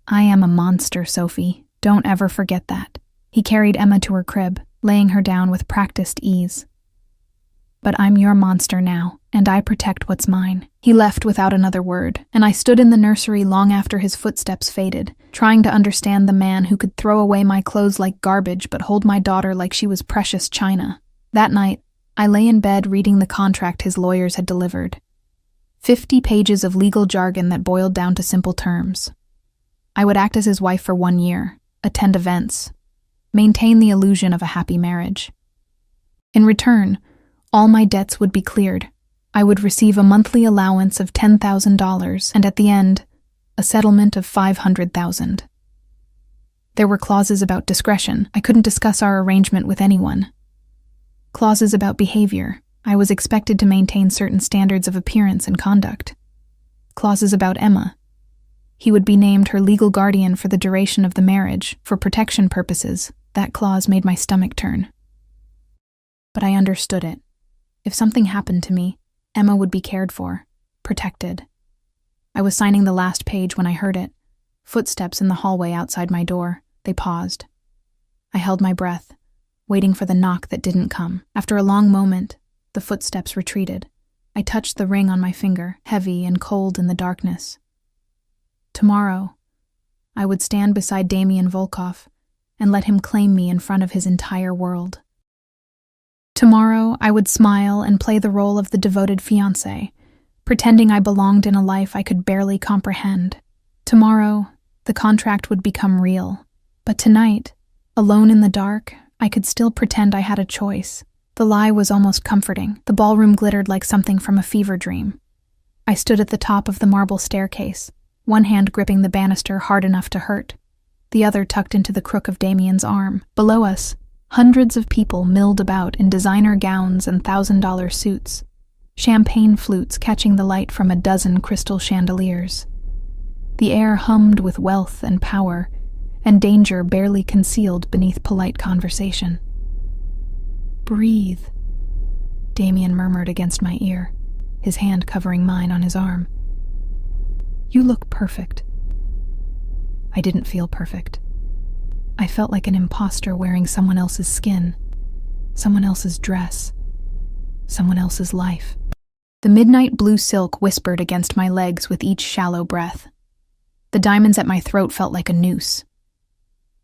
"I am a monster, Sophie. Don't ever forget that." He carried Emma to her crib, laying her down with practiced ease. "But I'm your monster now, and I protect what's mine." He left without another word, and I stood in the nursery long after his footsteps faded, trying to understand the man who could throw away my clothes like garbage but hold my daughter like she was precious china. That night, I lay in bed reading the contract his lawyers had delivered. 50 pages of legal jargon that boiled down to simple terms. I would act as his wife for 1 year, attend events, maintain the illusion of a happy marriage. In return, all my debts would be cleared. I would receive a monthly allowance of $10,000 and at the end, a settlement of $500,000. There were clauses about discretion. I couldn't discuss our arrangement with anyone. Clauses about behavior. I was expected to maintain certain standards of appearance and conduct. Clauses about Emma. He would be named her legal guardian for the duration of the marriage, for protection purposes. That clause made my stomach turn. But I understood it. If something happened to me, Emma would be cared for, protected. I was signing the last page when I heard it. Footsteps in the hallway outside my door. They paused. I held my breath, waiting for the knock that didn't come. After a long moment, the footsteps retreated. I touched the ring on my finger, heavy and cold in the darkness. Tomorrow, I would stand beside Damian Volkov and let him claim me in front of his entire world. Tomorrow, I would smile and play the role of the devoted fiancé, pretending I belonged in a life I could barely comprehend. Tomorrow, the contract would become real. But tonight, alone in the dark, I could still pretend I had a choice. The lie was almost comforting. The ballroom glittered like something from a fever dream. I stood at the top of the marble staircase, one hand gripping the banister hard enough to hurt, the other tucked into the crook of Damian's arm. Below us, hundreds of people milled about in designer gowns and $1,000 suits, champagne flutes catching the light from a dozen crystal chandeliers. The air hummed with wealth and power, and danger barely concealed beneath polite conversation. "Breathe," Damian murmured against my ear, his hand covering mine on his arm. "You look perfect." I didn't feel perfect. I felt like an imposter wearing someone else's skin, someone else's dress, someone else's life. The midnight blue silk whispered against my legs with each shallow breath. The diamonds at my throat felt like a noose.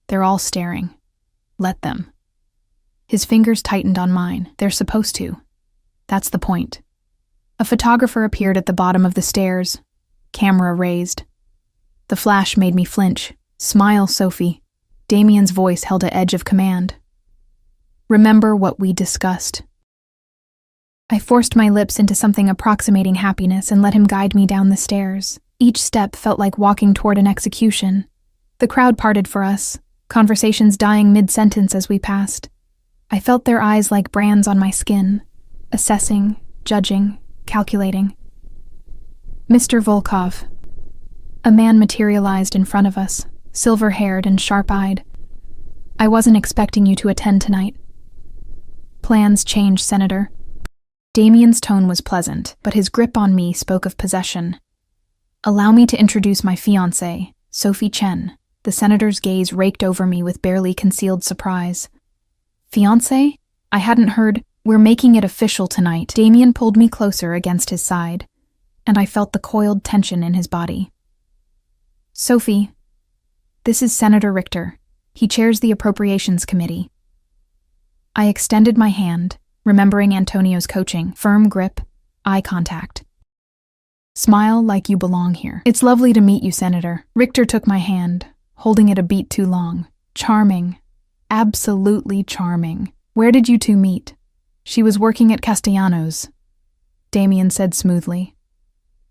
They're all staring. Let them. His fingers tightened on mine. They're supposed to. That's the point. A photographer appeared at the bottom of the stairs, camera raised. The flash made me flinch. "Smile, Sophie." Damian's voice held an edge of command. "Remember what we discussed." I forced my lips into something approximating happiness and let him guide me down the stairs. Each step felt like walking toward an execution. The crowd parted for us, conversations dying mid-sentence as we passed. I felt their eyes like brands on my skin, assessing, judging, calculating. "Mr. Volkov." A man materialized in front of us, silver-haired and sharp-eyed. "I wasn't expecting you to attend tonight." "Plans change, Senator." Damian's tone was pleasant, but his grip on me spoke of possession. "Allow me to introduce my fiancée, Sophie Chen." The senator's gaze raked over me with barely concealed surprise. "Fiancé?" I hadn't heard. "We're making it official tonight." Damian pulled me closer against his side, and I felt the coiled tension in his body. "Sophie, this is Senator Richter. He chairs the Appropriations Committee." I extended my hand, remembering Antonio's coaching: firm grip, eye contact. "Smile like you belong here." "It's lovely to meet you, Senator." Richter took my hand, holding it a beat too long. "Charming. Absolutely charming. Where did you two meet?" "She was working at Castellanos," Damian said smoothly.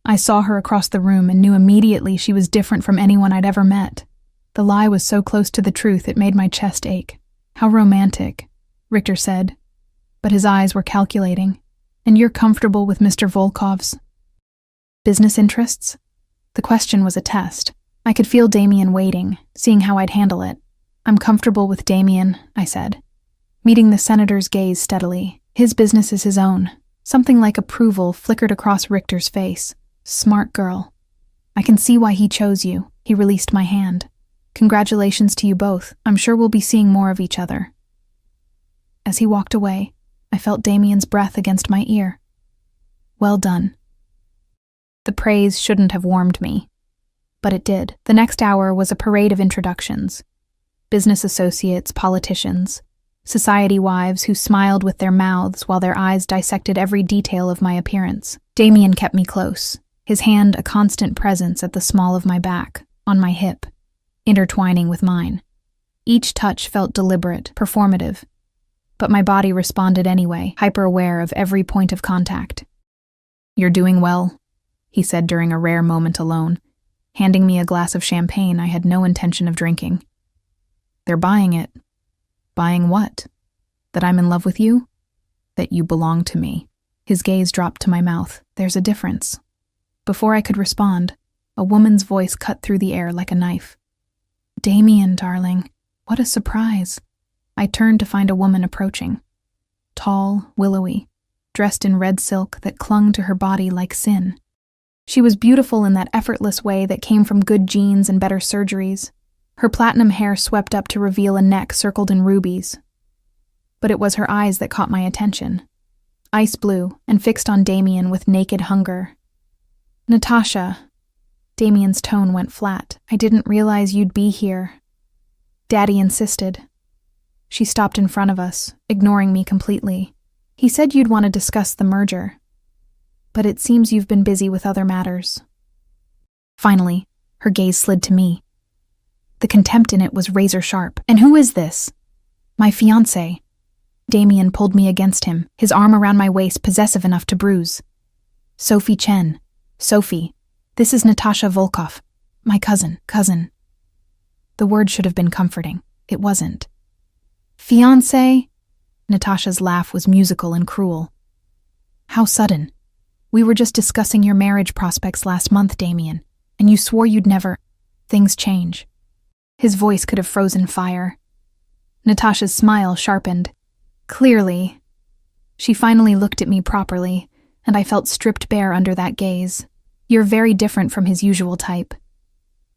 I saw her across the room and knew immediately she was different from anyone I'd ever met. The lie was so close to the truth it made my chest ache. "How romantic," Richter said, but his eyes were calculating. "And you're comfortable with Mr. Volkov's business interests?" The question was a test. I could feel Damian waiting, seeing how I'd handle it. "I'm comfortable with Damian," I said, meeting the senator's gaze steadily. His business is his own. Something like approval flickered across Richter's face. "Smart girl. I can see why he chose you." He released my hand. "Congratulations to you both. I'm sure we'll be seeing more of each other." As he walked away, I felt Damian's breath against my ear. "Well done." The praise shouldn't have warmed me, but it did. The next hour was a parade of introductions. Business associates, politicians, society wives who smiled with their mouths while their eyes dissected every detail of my appearance. Damian kept me close, his hand a constant presence at the small of my back, on my hip, intertwining with mine. Each touch felt deliberate, performative, but my body responded anyway, hyper-aware of every point of contact. "You're doing well," he said during a rare moment alone, handing me a glass of champagne I had no intention of drinking. They're buying it. Buying what? That I'm in love with you? That you belong to me. His gaze dropped to my mouth. There's a difference. Before I could respond, a woman's voice cut through the air like a knife. Damien, darling, what a surprise. I turned to find a woman approaching. Tall, willowy, dressed in red silk that clung to her body like sin. She was beautiful in that effortless way that came from good genes and better surgeries. Her platinum hair swept up to reveal a neck circled in rubies. But it was her eyes that caught my attention. Ice blue and fixed on Damien with naked hunger. Natasha. Damien's tone went flat. I didn't realize you'd be here. Daddy insisted. She stopped in front of us, ignoring me completely. He said you'd want to discuss the merger. But it seems you've been busy with other matters. Finally, her gaze slid to me. The contempt in it was razor sharp. And who is this? My fiancé. Damien pulled me against him, his arm around my waist possessive enough to bruise. Sophie Chen. Sophie. This is Natasha Volkov. My cousin. The word should have been comforting. It wasn't. Fiancé? Natasha's laugh was musical and cruel. How sudden. We were just discussing your marriage prospects last month, Damien, and you swore you'd never. Things change. His voice could have frozen fire. Natasha's smile sharpened. Clearly. She finally looked at me properly, and I felt stripped bare under that gaze. You're very different from his usual type.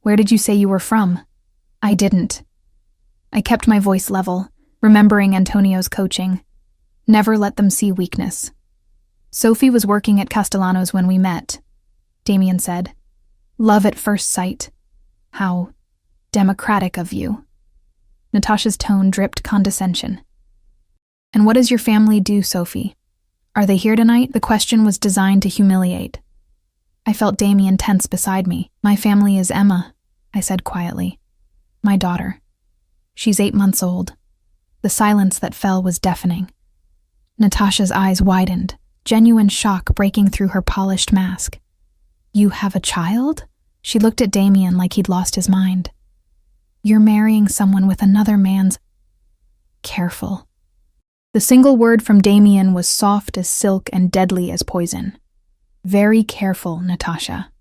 Where did you say you were from? I didn't. I kept my voice level, remembering Antonio's coaching. Never let them see weakness. Sophie was working at Castellano's when we met, Damien said. Love at first sight. How democratic of you. Natasha's tone dripped condescension. And what does your family do, Sophie? Are they here tonight? The question was designed to humiliate. I felt Damien tense beside me. My family is Emma, I said quietly. My daughter. She's 8 months old. The silence that fell was deafening. Natasha's eyes widened, genuine shock breaking through her polished mask. You have a child? She looked at Damien like he'd lost his mind. You're marrying someone with another man's... Careful. The single word from Damien was soft as silk and deadly as poison. Very careful, Natasha.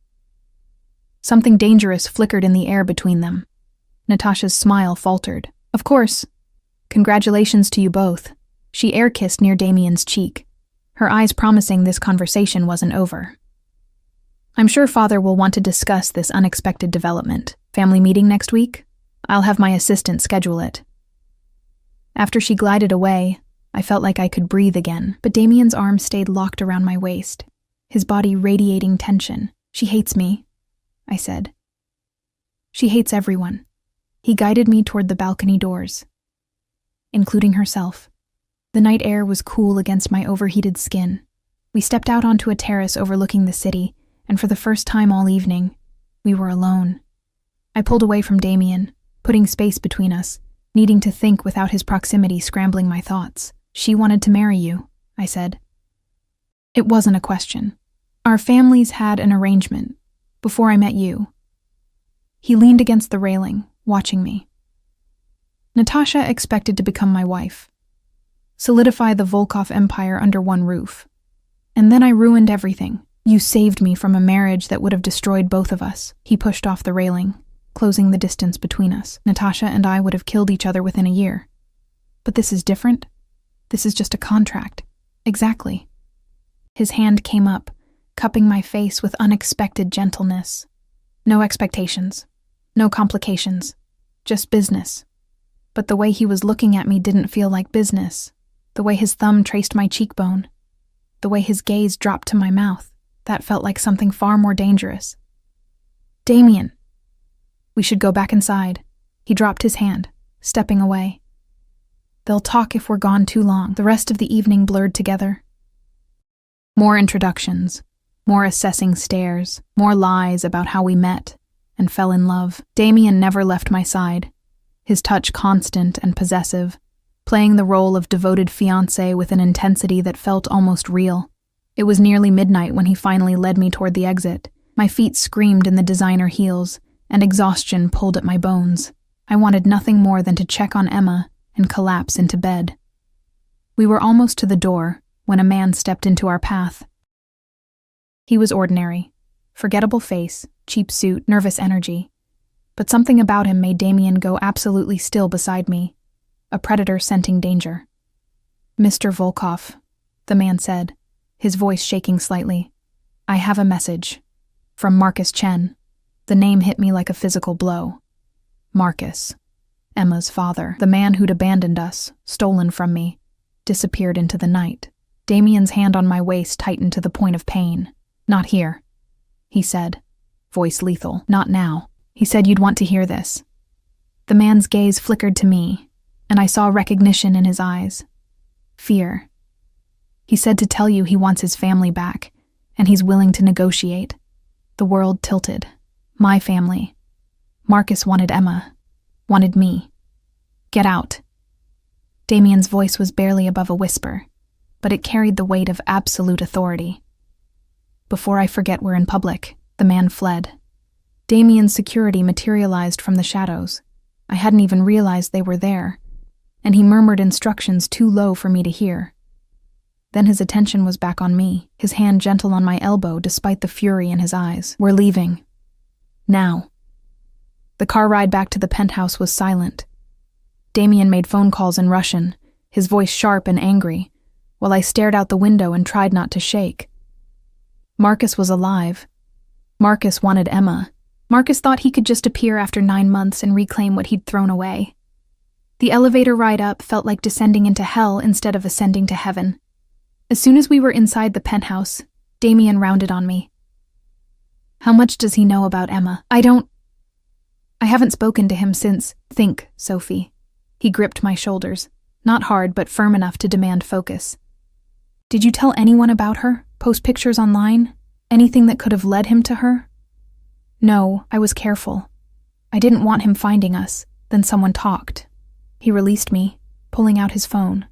Something dangerous flickered in the air between them. Natasha's smile faltered. Of course. Congratulations to you both. She air-kissed near Damien's cheek, her eyes promising this conversation wasn't over. I'm sure Father will want to discuss this unexpected development. Family meeting next week? I'll have my assistant schedule it. After she glided away, I felt like I could breathe again, but Damien's arm stayed locked around my waist, his body radiating tension. She hates me, I said. She hates everyone. He guided me toward the balcony doors, including herself. The night air was cool against my overheated skin. We stepped out onto a terrace overlooking the city, and for the first time all evening, we were alone. I pulled away from Damien, putting space between us, needing to think without his proximity scrambling my thoughts. She wanted to marry you, I said. It wasn't a question. Our families had an arrangement, before I met you. He leaned against the railing, watching me. Natasha expected to become my wife, solidify the Volkov empire under one roof. And then I ruined everything. You saved me from a marriage that would have destroyed both of us. He pushed off the railing, closing the distance between us. Natasha and I would have killed each other within a year. But this is different. This is just a contract. Exactly. His hand came up, cupping my face with unexpected gentleness. No expectations. No complications. Just business. But the way he was looking at me didn't feel like business. The way his thumb traced my cheekbone. The way his gaze dropped to my mouth. That felt like something far more dangerous. Damien. We should go back inside. He dropped his hand, stepping away. They'll talk if we're gone too long. The rest of the evening blurred together. More introductions, more assessing stares, more lies about how we met and fell in love. Damien never left my side, his touch constant and possessive, playing the role of devoted fiancé with an intensity that felt almost real. It was nearly midnight when he finally led me toward the exit. My feet screamed in the designer heels, and exhaustion pulled at my bones. I wanted nothing more than to check on Emma and collapse into bed. We were almost to the door when a man stepped into our path. He was ordinary. Forgettable face, cheap suit, nervous energy. But something about him made Damien go absolutely still beside me, a predator scenting danger. "Mr. Volkov," the man said, his voice shaking slightly. "I have a message. From Marcus Chen." The name hit me like a physical blow. Marcus, Emma's father, the man who'd abandoned us, stolen from me, disappeared into the night. Damien's hand on my waist tightened to the point of pain. "Not here," he said, voice lethal. "Not now." He said you'd want to hear this. The man's gaze flickered to me, and I saw recognition in his eyes. Fear. He said to tell you he wants his family back, and he's willing to negotiate. The world tilted. My family. Marcus wanted Emma. Wanted me. "Get out." Damien's voice was barely above a whisper, but it carried the weight of absolute authority. Before I forget we're in public, the man fled. Damien's security materialized from the shadows. I hadn't even realized they were there, and he murmured instructions too low for me to hear. Then his attention was back on me, his hand gentle on my elbow despite the fury in his eyes. "We're leaving. Now." The car ride back to the penthouse was silent. Damien made phone calls in Russian, his voice sharp and angry, while I stared out the window and tried not to shake. Marcus was alive. Marcus wanted Emma. Marcus thought he could just appear after 9 months and reclaim what he'd thrown away. The elevator ride up felt like descending into hell instead of ascending to heaven. As soon as we were inside the penthouse, Damien rounded on me. "How much does he know about Emma?" I haven't spoken to him since. "Think, Sophie." He gripped my shoulders, not hard but firm enough to demand focus. "Did you tell anyone about her? Post pictures online? Anything that could have led him to her?" "No, I was careful. I didn't want him finding us. Then someone talked." He released me, pulling out his phone.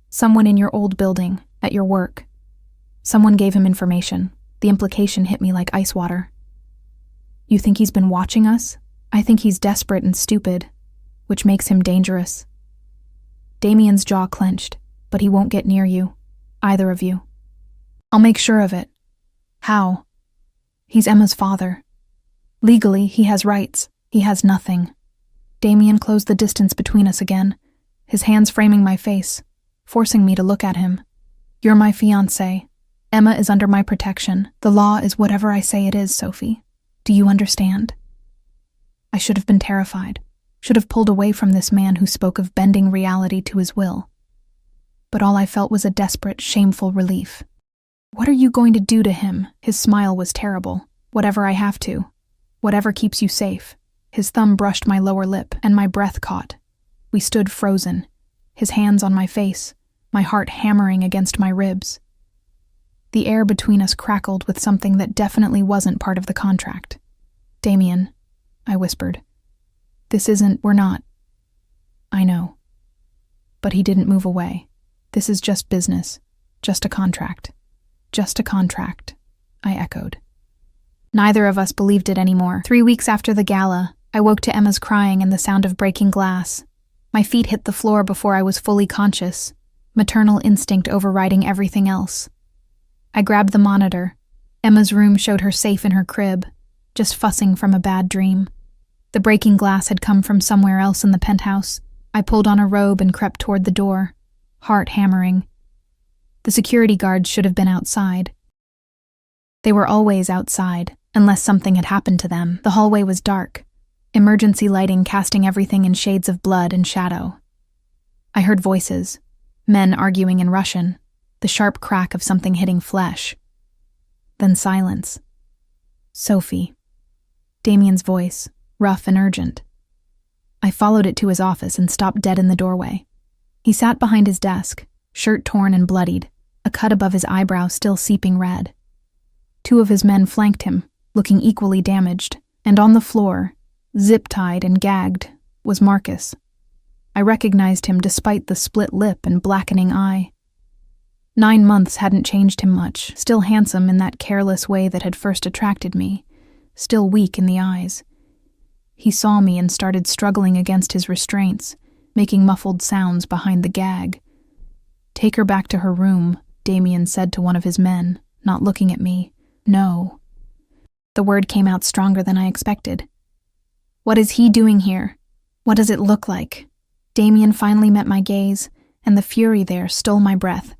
"Someone in your old building, at your work. Someone gave him information. The implication hit me like ice water." "You think he's been watching us?" "I think he's desperate and stupid, which makes him dangerous." Damien's jaw clenched, "But he won't get near you. Either of you." "I'll make sure of it." "How?" "He's Emma's father. Legally, he has rights. He has nothing." Damien closed the distance between us again, his hands framing my face, forcing me to look at him. "You're my fiancé. Emma is under my protection. The law is whatever I say it is, Sophie. Do you understand?" I should have been terrified, should have pulled away from this man who spoke of bending reality to his will. But all I felt was a desperate, shameful relief. "What are you going to do to him?" His smile was terrible. "Whatever I have to. Whatever keeps you safe." His thumb brushed my lower lip, and my breath caught. We stood frozen, his hands on my face, my heart hammering against my ribs. The air between us crackled with something that definitely wasn't part of the contract. "Damien," I whispered. We're not." "I know." But he didn't move away. "This is just business. Just a contract." "Just a contract," I echoed. Neither of us believed it anymore. 3 weeks after the gala, I woke to Emma's crying and the sound of breaking glass. My feet hit the floor before I was fully conscious, maternal instinct overriding everything else. I grabbed the monitor. Emma's room showed her safe in her crib, just fussing from a bad dream. The breaking glass had come from somewhere else in the penthouse. I pulled on a robe and crept toward the door, heart hammering. The security guards should have been outside. They were always outside, unless something had happened to them. The hallway was dark, emergency lighting casting everything in shades of blood and shadow. I heard voices, men arguing in Russian, the sharp crack of something hitting flesh. Then silence. "Sophie." Damien's voice, rough and urgent. I followed it to his office and stopped dead in the doorway. He sat behind his desk, shirt torn and bloodied, a cut above his eyebrow still seeping red. 2 of his men flanked him, looking equally damaged, and on the floor, zip-tied and gagged, was Marcus. I recognized him despite the split lip and blackening eye. 9 months hadn't changed him much, still handsome in that careless way that had first attracted me, still weak in the eyes. He saw me and started struggling against his restraints, making muffled sounds behind the gag. "Take her back to her room," Damien said to one of his men, not looking at me. "No." The word came out stronger than I expected. "What is he doing here? What does it look like?" Damien finally met my gaze, and the fury there stole my breath.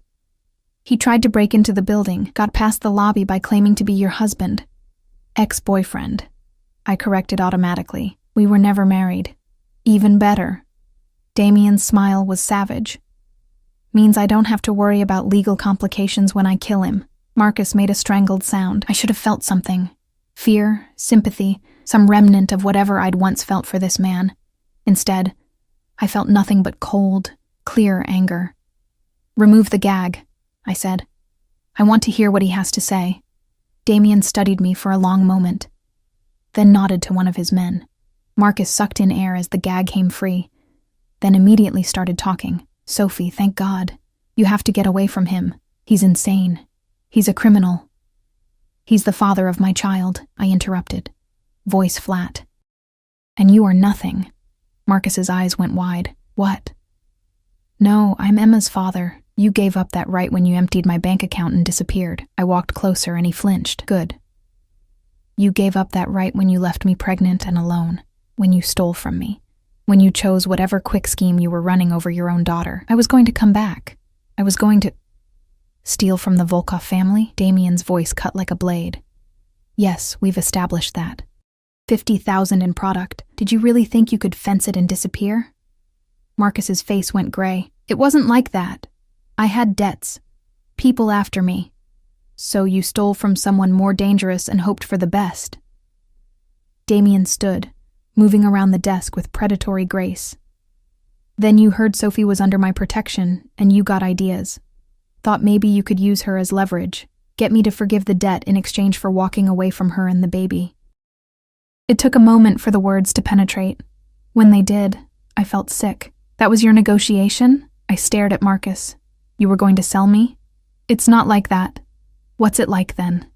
"He tried to break into the building, got past the lobby by claiming to be your husband." "Ex-boyfriend," I corrected automatically. "We were never married." "Even better." Damien's smile was savage. "Means I don't have to worry about legal complications when I kill him." Marcus made a strangled sound. I should have felt something. Fear, sympathy, some remnant of whatever I'd once felt for this man. Instead, I felt nothing but cold, clear anger. "Remove the gag," I said. "I want to hear what he has to say." Damien studied me for a long moment, then nodded to one of his men. Marcus sucked in air as the gag came free, then immediately started talking. "Sophie, thank God. You have to get away from him. He's insane. He's a criminal." "He's the father of my child," I interrupted, voice flat. "And you are nothing." Marcus's eyes went wide. "What?" "No, I'm Emma's father. You gave up that right when you emptied my bank account and disappeared." I walked closer and he flinched. "Good. You gave up that right when you left me pregnant and alone, when you stole from me, when you chose whatever quick scheme you were running over your own daughter. I was going to come back. I was going to—" "Steal from the Volkov family?" Damien's voice cut like a blade. "Yes, we've established that. 50,000 in product. Did you really think you could fence it and disappear?" Marcus's face went gray. "It wasn't like that. I had debts. People after me. So you stole from someone more dangerous and hoped for the best." Damien stood, moving around the desk with predatory grace. "Then you heard Sophie was under my protection, and you got ideas. Thought maybe you could use her as leverage, get me to forgive the debt in exchange for walking away from her and the baby." It took a moment for the words to penetrate. When they did, I felt sick. "That was your negotiation?" I stared at Marcus. "You were going to sell me?" "It's not like that." "What's it like then?"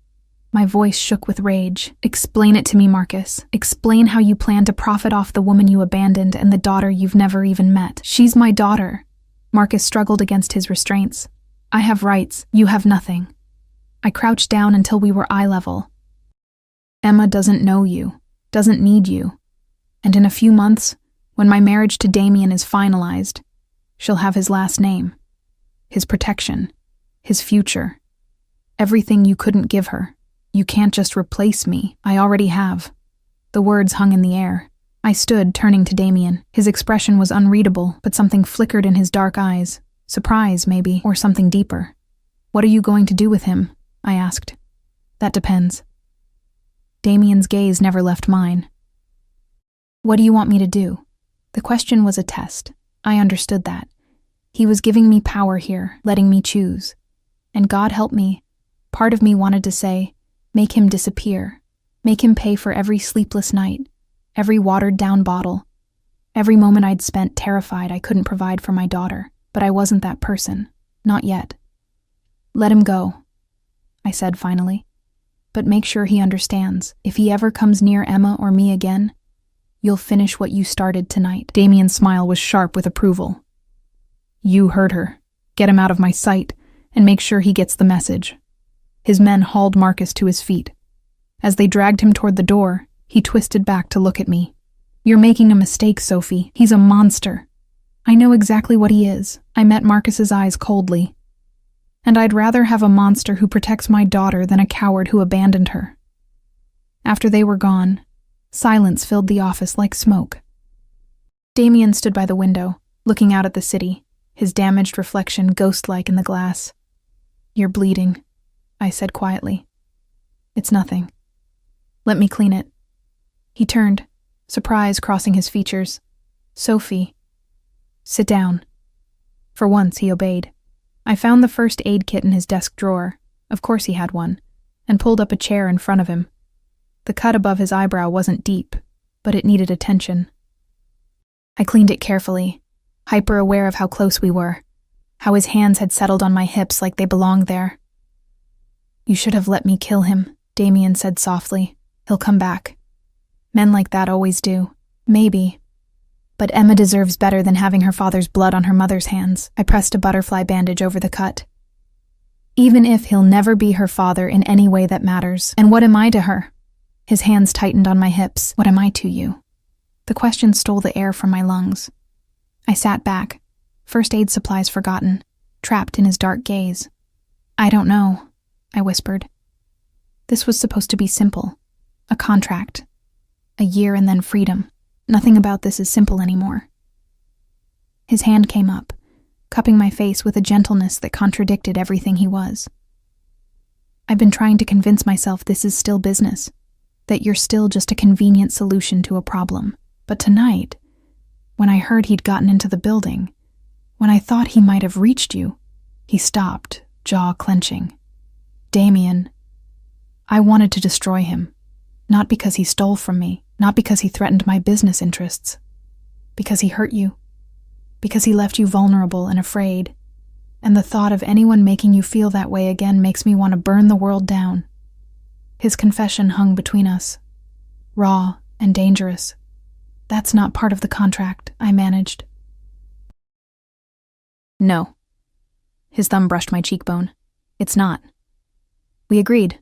My voice shook with rage. "Explain it to me, Marcus. Explain how you plan to profit off the woman you abandoned and the daughter you've never even met." "She's my daughter." Marcus struggled against his restraints. "I have rights. You have nothing." I crouched down until we were eye level. "Emma doesn't know you, doesn't need you. And in a few months, when my marriage to Damien is finalized, she'll have his last name, his protection, his future. Everything you couldn't give her. You can't just replace me. I already have." The words hung in the air. I stood, turning to Damien. His expression was unreadable, but something flickered in his dark eyes. Surprise, maybe, or something deeper. "What are you going to do with him?" I asked. "That depends." Damien's gaze never left mine. "What do you want me to do?" The question was a test. I understood that. He was giving me power here, letting me choose. And God help me, part of me wanted to say, make him disappear. Make him pay for every sleepless night, every watered-down bottle, every moment I'd spent terrified I couldn't provide for my daughter. But I wasn't that person. Not yet. "Let him go," I said finally. "But make sure he understands. If he ever comes near Emma or me again, you'll finish what you started tonight." Damien's smile was sharp with approval. "You heard her. Get him out of my sight, and make sure he gets the message." His men hauled Marcus to his feet. As they dragged him toward the door, he twisted back to look at me. "You're making a mistake, Sophie. He's a monster." "I know exactly what he is." I met Marcus's eyes coldly. "And I'd rather have a monster who protects my daughter than a coward who abandoned her." After they were gone, silence filled the office like smoke. Damien stood by the window, looking out at the city, his damaged reflection ghost-like in the glass. "You're bleeding," I said quietly. "It's nothing. Let me clean it." He turned, surprise crossing his features. "Sophie." "Sit down." For once, he obeyed. I found the first aid kit in his desk drawer, of course he had one, and pulled up a chair in front of him. The cut above his eyebrow wasn't deep, but it needed attention. I cleaned it carefully, hyper-aware of how close we were, how his hands had settled on my hips like they belonged there. "You should have let me kill him," Damien said softly. "He'll come back. Men like that always do." Maybe. But Emma deserves better than having her father's blood on her mother's hands. I pressed a butterfly bandage over the cut. Even if he'll never be her father in any way that matters. And what am I to her? His hands tightened on my hips. What am I to you? The question stole the air from my lungs. I sat back, first aid supplies forgotten, trapped in his dark gaze. I don't know, I whispered. This was supposed to be simple. A contract. A year and then freedom. Nothing about this is simple anymore. His hand came up, cupping my face with a gentleness that contradicted everything he was. I've been trying to convince myself this is still business, that you're still just a convenient solution to a problem. But tonight, when I heard he'd gotten into the building, when I thought he might have reached you, he stopped, jaw clenching. Damien, I wanted to destroy him, not because he stole from me, not because he threatened my business interests, because he hurt you, because he left you vulnerable and afraid, and the thought of anyone making you feel that way again makes me want to burn the world down. His confession hung between us, raw and dangerous. That's not part of the contract, I managed. No. His thumb brushed my cheekbone. It's not. We agreed.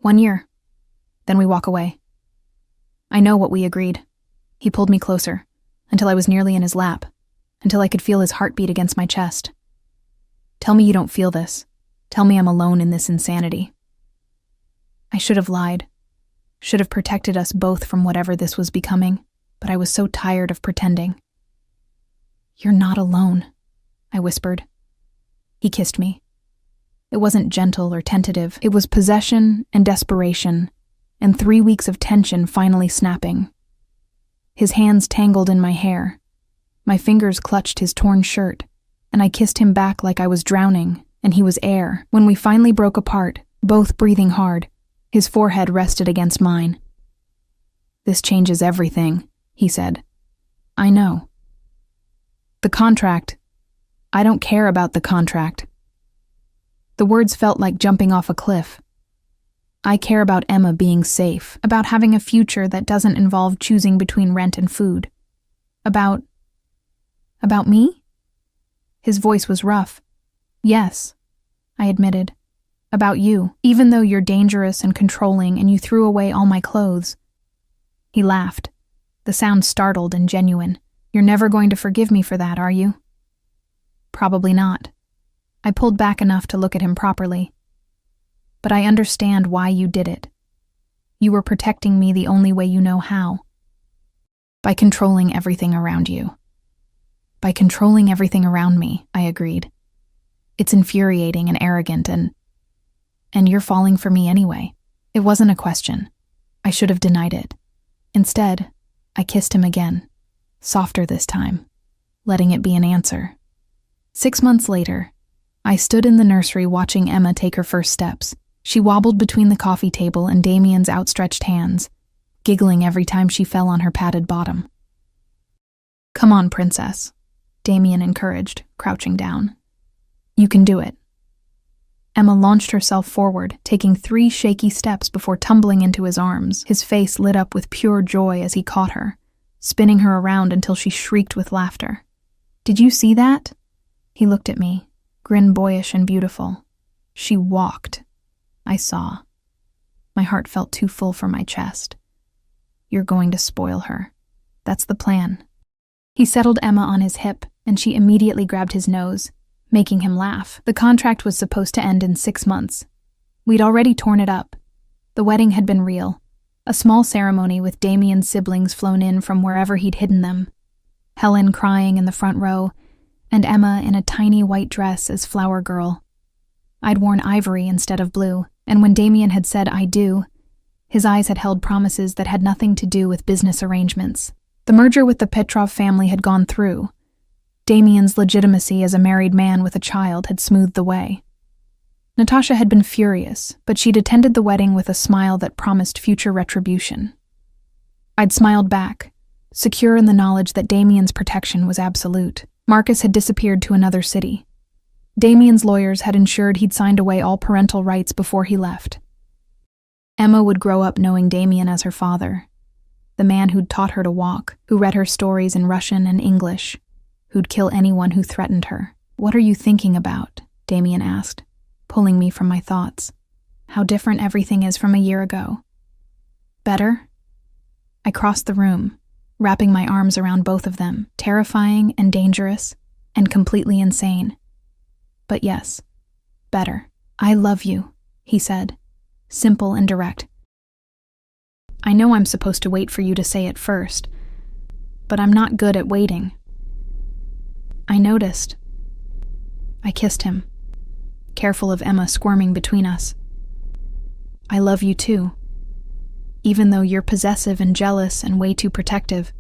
1 year. Then we walk away. I know what we agreed. He pulled me closer, until I was nearly in his lap, until I could feel his heartbeat against my chest. Tell me you don't feel this. Tell me I'm alone in this insanity. I should have lied. Should have protected us both from whatever this was becoming, but I was so tired of pretending. You're not alone, I whispered. He kissed me. It wasn't gentle or tentative. It was possession and desperation, and 3 weeks of tension finally snapping. His hands tangled in my hair. My fingers clutched his torn shirt, and I kissed him back like I was drowning, and he was air. When we finally broke apart, both breathing hard, his forehead rested against mine. This changes everything, he said. I know. The contract. I don't care about the contract. The words felt like jumping off a cliff. I care about Emma being safe, about having a future that doesn't involve choosing between rent and food. About me? His voice was rough. Yes, I admitted. About you, even though you're dangerous and controlling and you threw away all my clothes. He laughed, the sound startled and genuine. You're never going to forgive me for that, are you? Probably not. I pulled back enough to look at him properly. But I understand why you did it. You were protecting me the only way you know how. By controlling everything around you. By controlling everything around me, I agreed. It's infuriating and arrogant and you're falling for me anyway. It wasn't a question. I should have denied it. Instead, I kissed him again, softer this time, letting it be an answer. 6 months later, I stood in the nursery watching Emma take her first steps. She wobbled between the coffee table and Damien's outstretched hands, giggling every time she fell on her padded bottom. Come on, princess, Damien encouraged, crouching down. You can do it. Emma launched herself forward, taking 3 shaky steps before tumbling into his arms. His face lit up with pure joy as he caught her, spinning her around until she shrieked with laughter. Did you see that? He looked at me, grin boyish and beautiful. She walked. I saw. My heart felt too full for my chest. You're going to spoil her. That's the plan. He settled Emma on his hip, and she immediately grabbed his nose, making him laugh. The contract was supposed to end in 6 months. We'd already torn it up. The wedding had been real, a small ceremony with Damien's siblings flown in from wherever he'd hidden them. Helen crying in the front row, and Emma in a tiny white dress as flower girl. I'd worn ivory instead of blue, and when Damien had said I do, his eyes had held promises that had nothing to do with business arrangements. The merger with the Petrov family had gone through. Damien's legitimacy as a married man with a child had smoothed the way. Natasha had been furious, but she'd attended the wedding with a smile that promised future retribution. I'd smiled back, secure in the knowledge that Damien's protection was absolute. Marcus had disappeared to another city. Damien's lawyers had ensured he'd signed away all parental rights before he left. Emma would grow up knowing Damien as her father. the man who'd taught her to walk, who read her stories in Russian and English, who'd kill anyone who threatened her. "What are you thinking about?" Damien asked, pulling me from my thoughts. "How different everything is from a year ago." "Better?" I crossed the room, wrapping my arms around both of them, terrifying and dangerous and completely insane. "But yes, better. I love you," he said, simple and direct. "I know I'm supposed to wait for you to say it first, but I'm not good at waiting." I noticed. I kissed him, careful of Emma squirming between us. "I love you too, even though you're possessive and jealous and way too protective."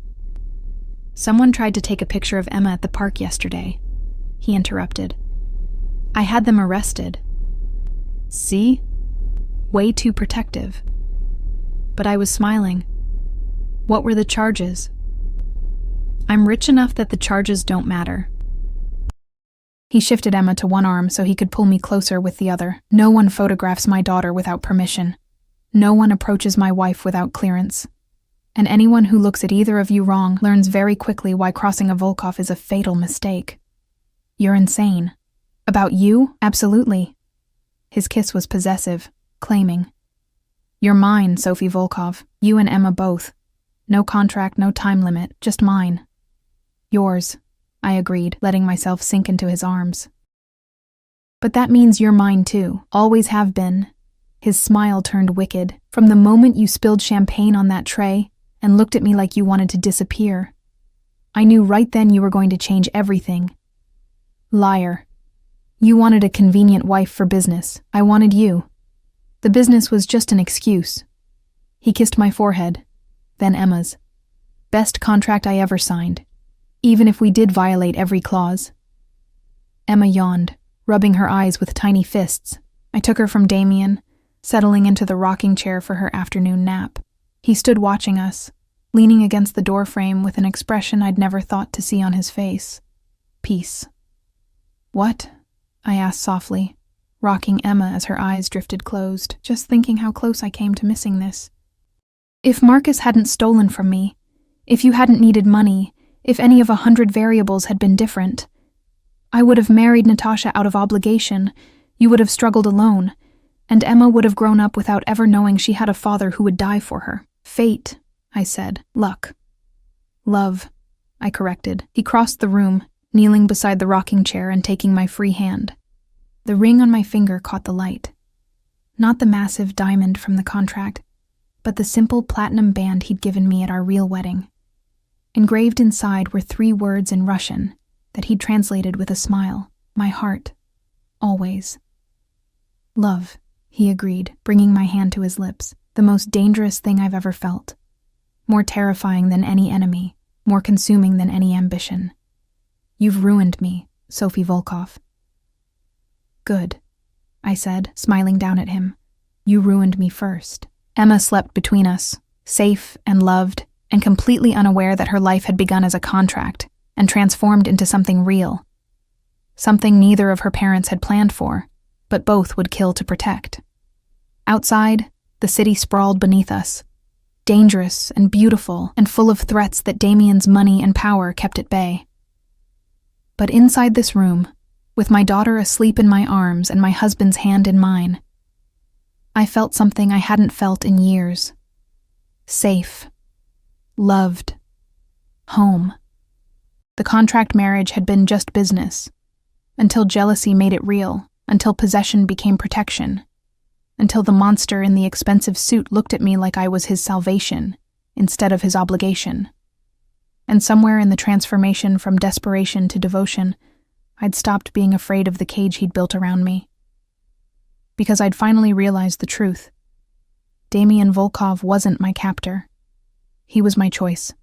"Someone tried to take a picture of Emma at the park yesterday," he interrupted. "I had them arrested. See? Way too protective." But I was smiling. "What were the charges?" "I'm rich enough that the charges don't matter." He shifted Emma to one arm so he could pull me closer with the other. "No one photographs my daughter without permission. No one approaches my wife without clearance. And anyone who looks at either of you wrong learns very quickly why crossing a Volkov is a fatal mistake. You're insane. About you? Absolutely." His kiss was possessive, claiming. "You're mine, Sophie Volkov. You and Emma both. No contract, no time limit, just mine." "Yours," I agreed, letting myself sink into his arms. "But that means you're mine too, always have been." His smile turned wicked. "From the moment you spilled champagne on that tray and looked at me like you wanted to disappear, I knew right then you were going to change everything." "Liar. You wanted a convenient wife for business. I wanted you. The business was just an excuse." He kissed my forehead, then Emma's. "Best contract I ever signed, even if we did violate every clause." Emma yawned, rubbing her eyes with tiny fists. I took her from Damien, settling into the rocking chair for her afternoon nap. He stood watching us, leaning against the doorframe with an expression I'd never thought to see on his face. Peace. "What?" I asked softly, rocking Emma as her eyes drifted closed, just thinking how close I came to missing this. "If Marcus hadn't stolen from me, if you hadn't needed money, if any of 100 variables had been different, I would have married Natasha out of obligation, you would have struggled alone, and Emma would have grown up without ever knowing she had a father who would die for her. Fate," I said. "Luck." "Love," I corrected. He crossed the room, kneeling beside the rocking chair and taking my free hand. The ring on my finger caught the light. Not the massive diamond from the contract, but the simple platinum band he'd given me at our real wedding. Engraved inside were 3 words in Russian that he'd translated with a smile. "My heart. Always." "Love," he agreed, bringing my hand to his lips. "The most dangerous thing I've ever felt. More terrifying than any enemy, more consuming than any ambition. You've ruined me, Sophie Volkov." "Good," I said, smiling down at him. "You ruined me first." Emma slept between us, safe and loved, and completely unaware that her life had begun as a contract and transformed into something real. Something neither of her parents had planned for, but both would kill to protect. Outside, the city sprawled beneath us, dangerous and beautiful and full of threats that Damien's money and power kept at bay. But inside this room, with my daughter asleep in my arms and my husband's hand in mine, I felt something I hadn't felt in years. Safe. Loved. Home. The contract marriage had been just business, until jealousy made it real, until possession became protection, until the monster in the expensive suit looked at me like I was his salvation instead of his obligation. And somewhere in the transformation from desperation to devotion, I'd stopped being afraid of the cage he'd built around me. Because I'd finally realized the truth. Damien Volkov wasn't my captor. He was my choice.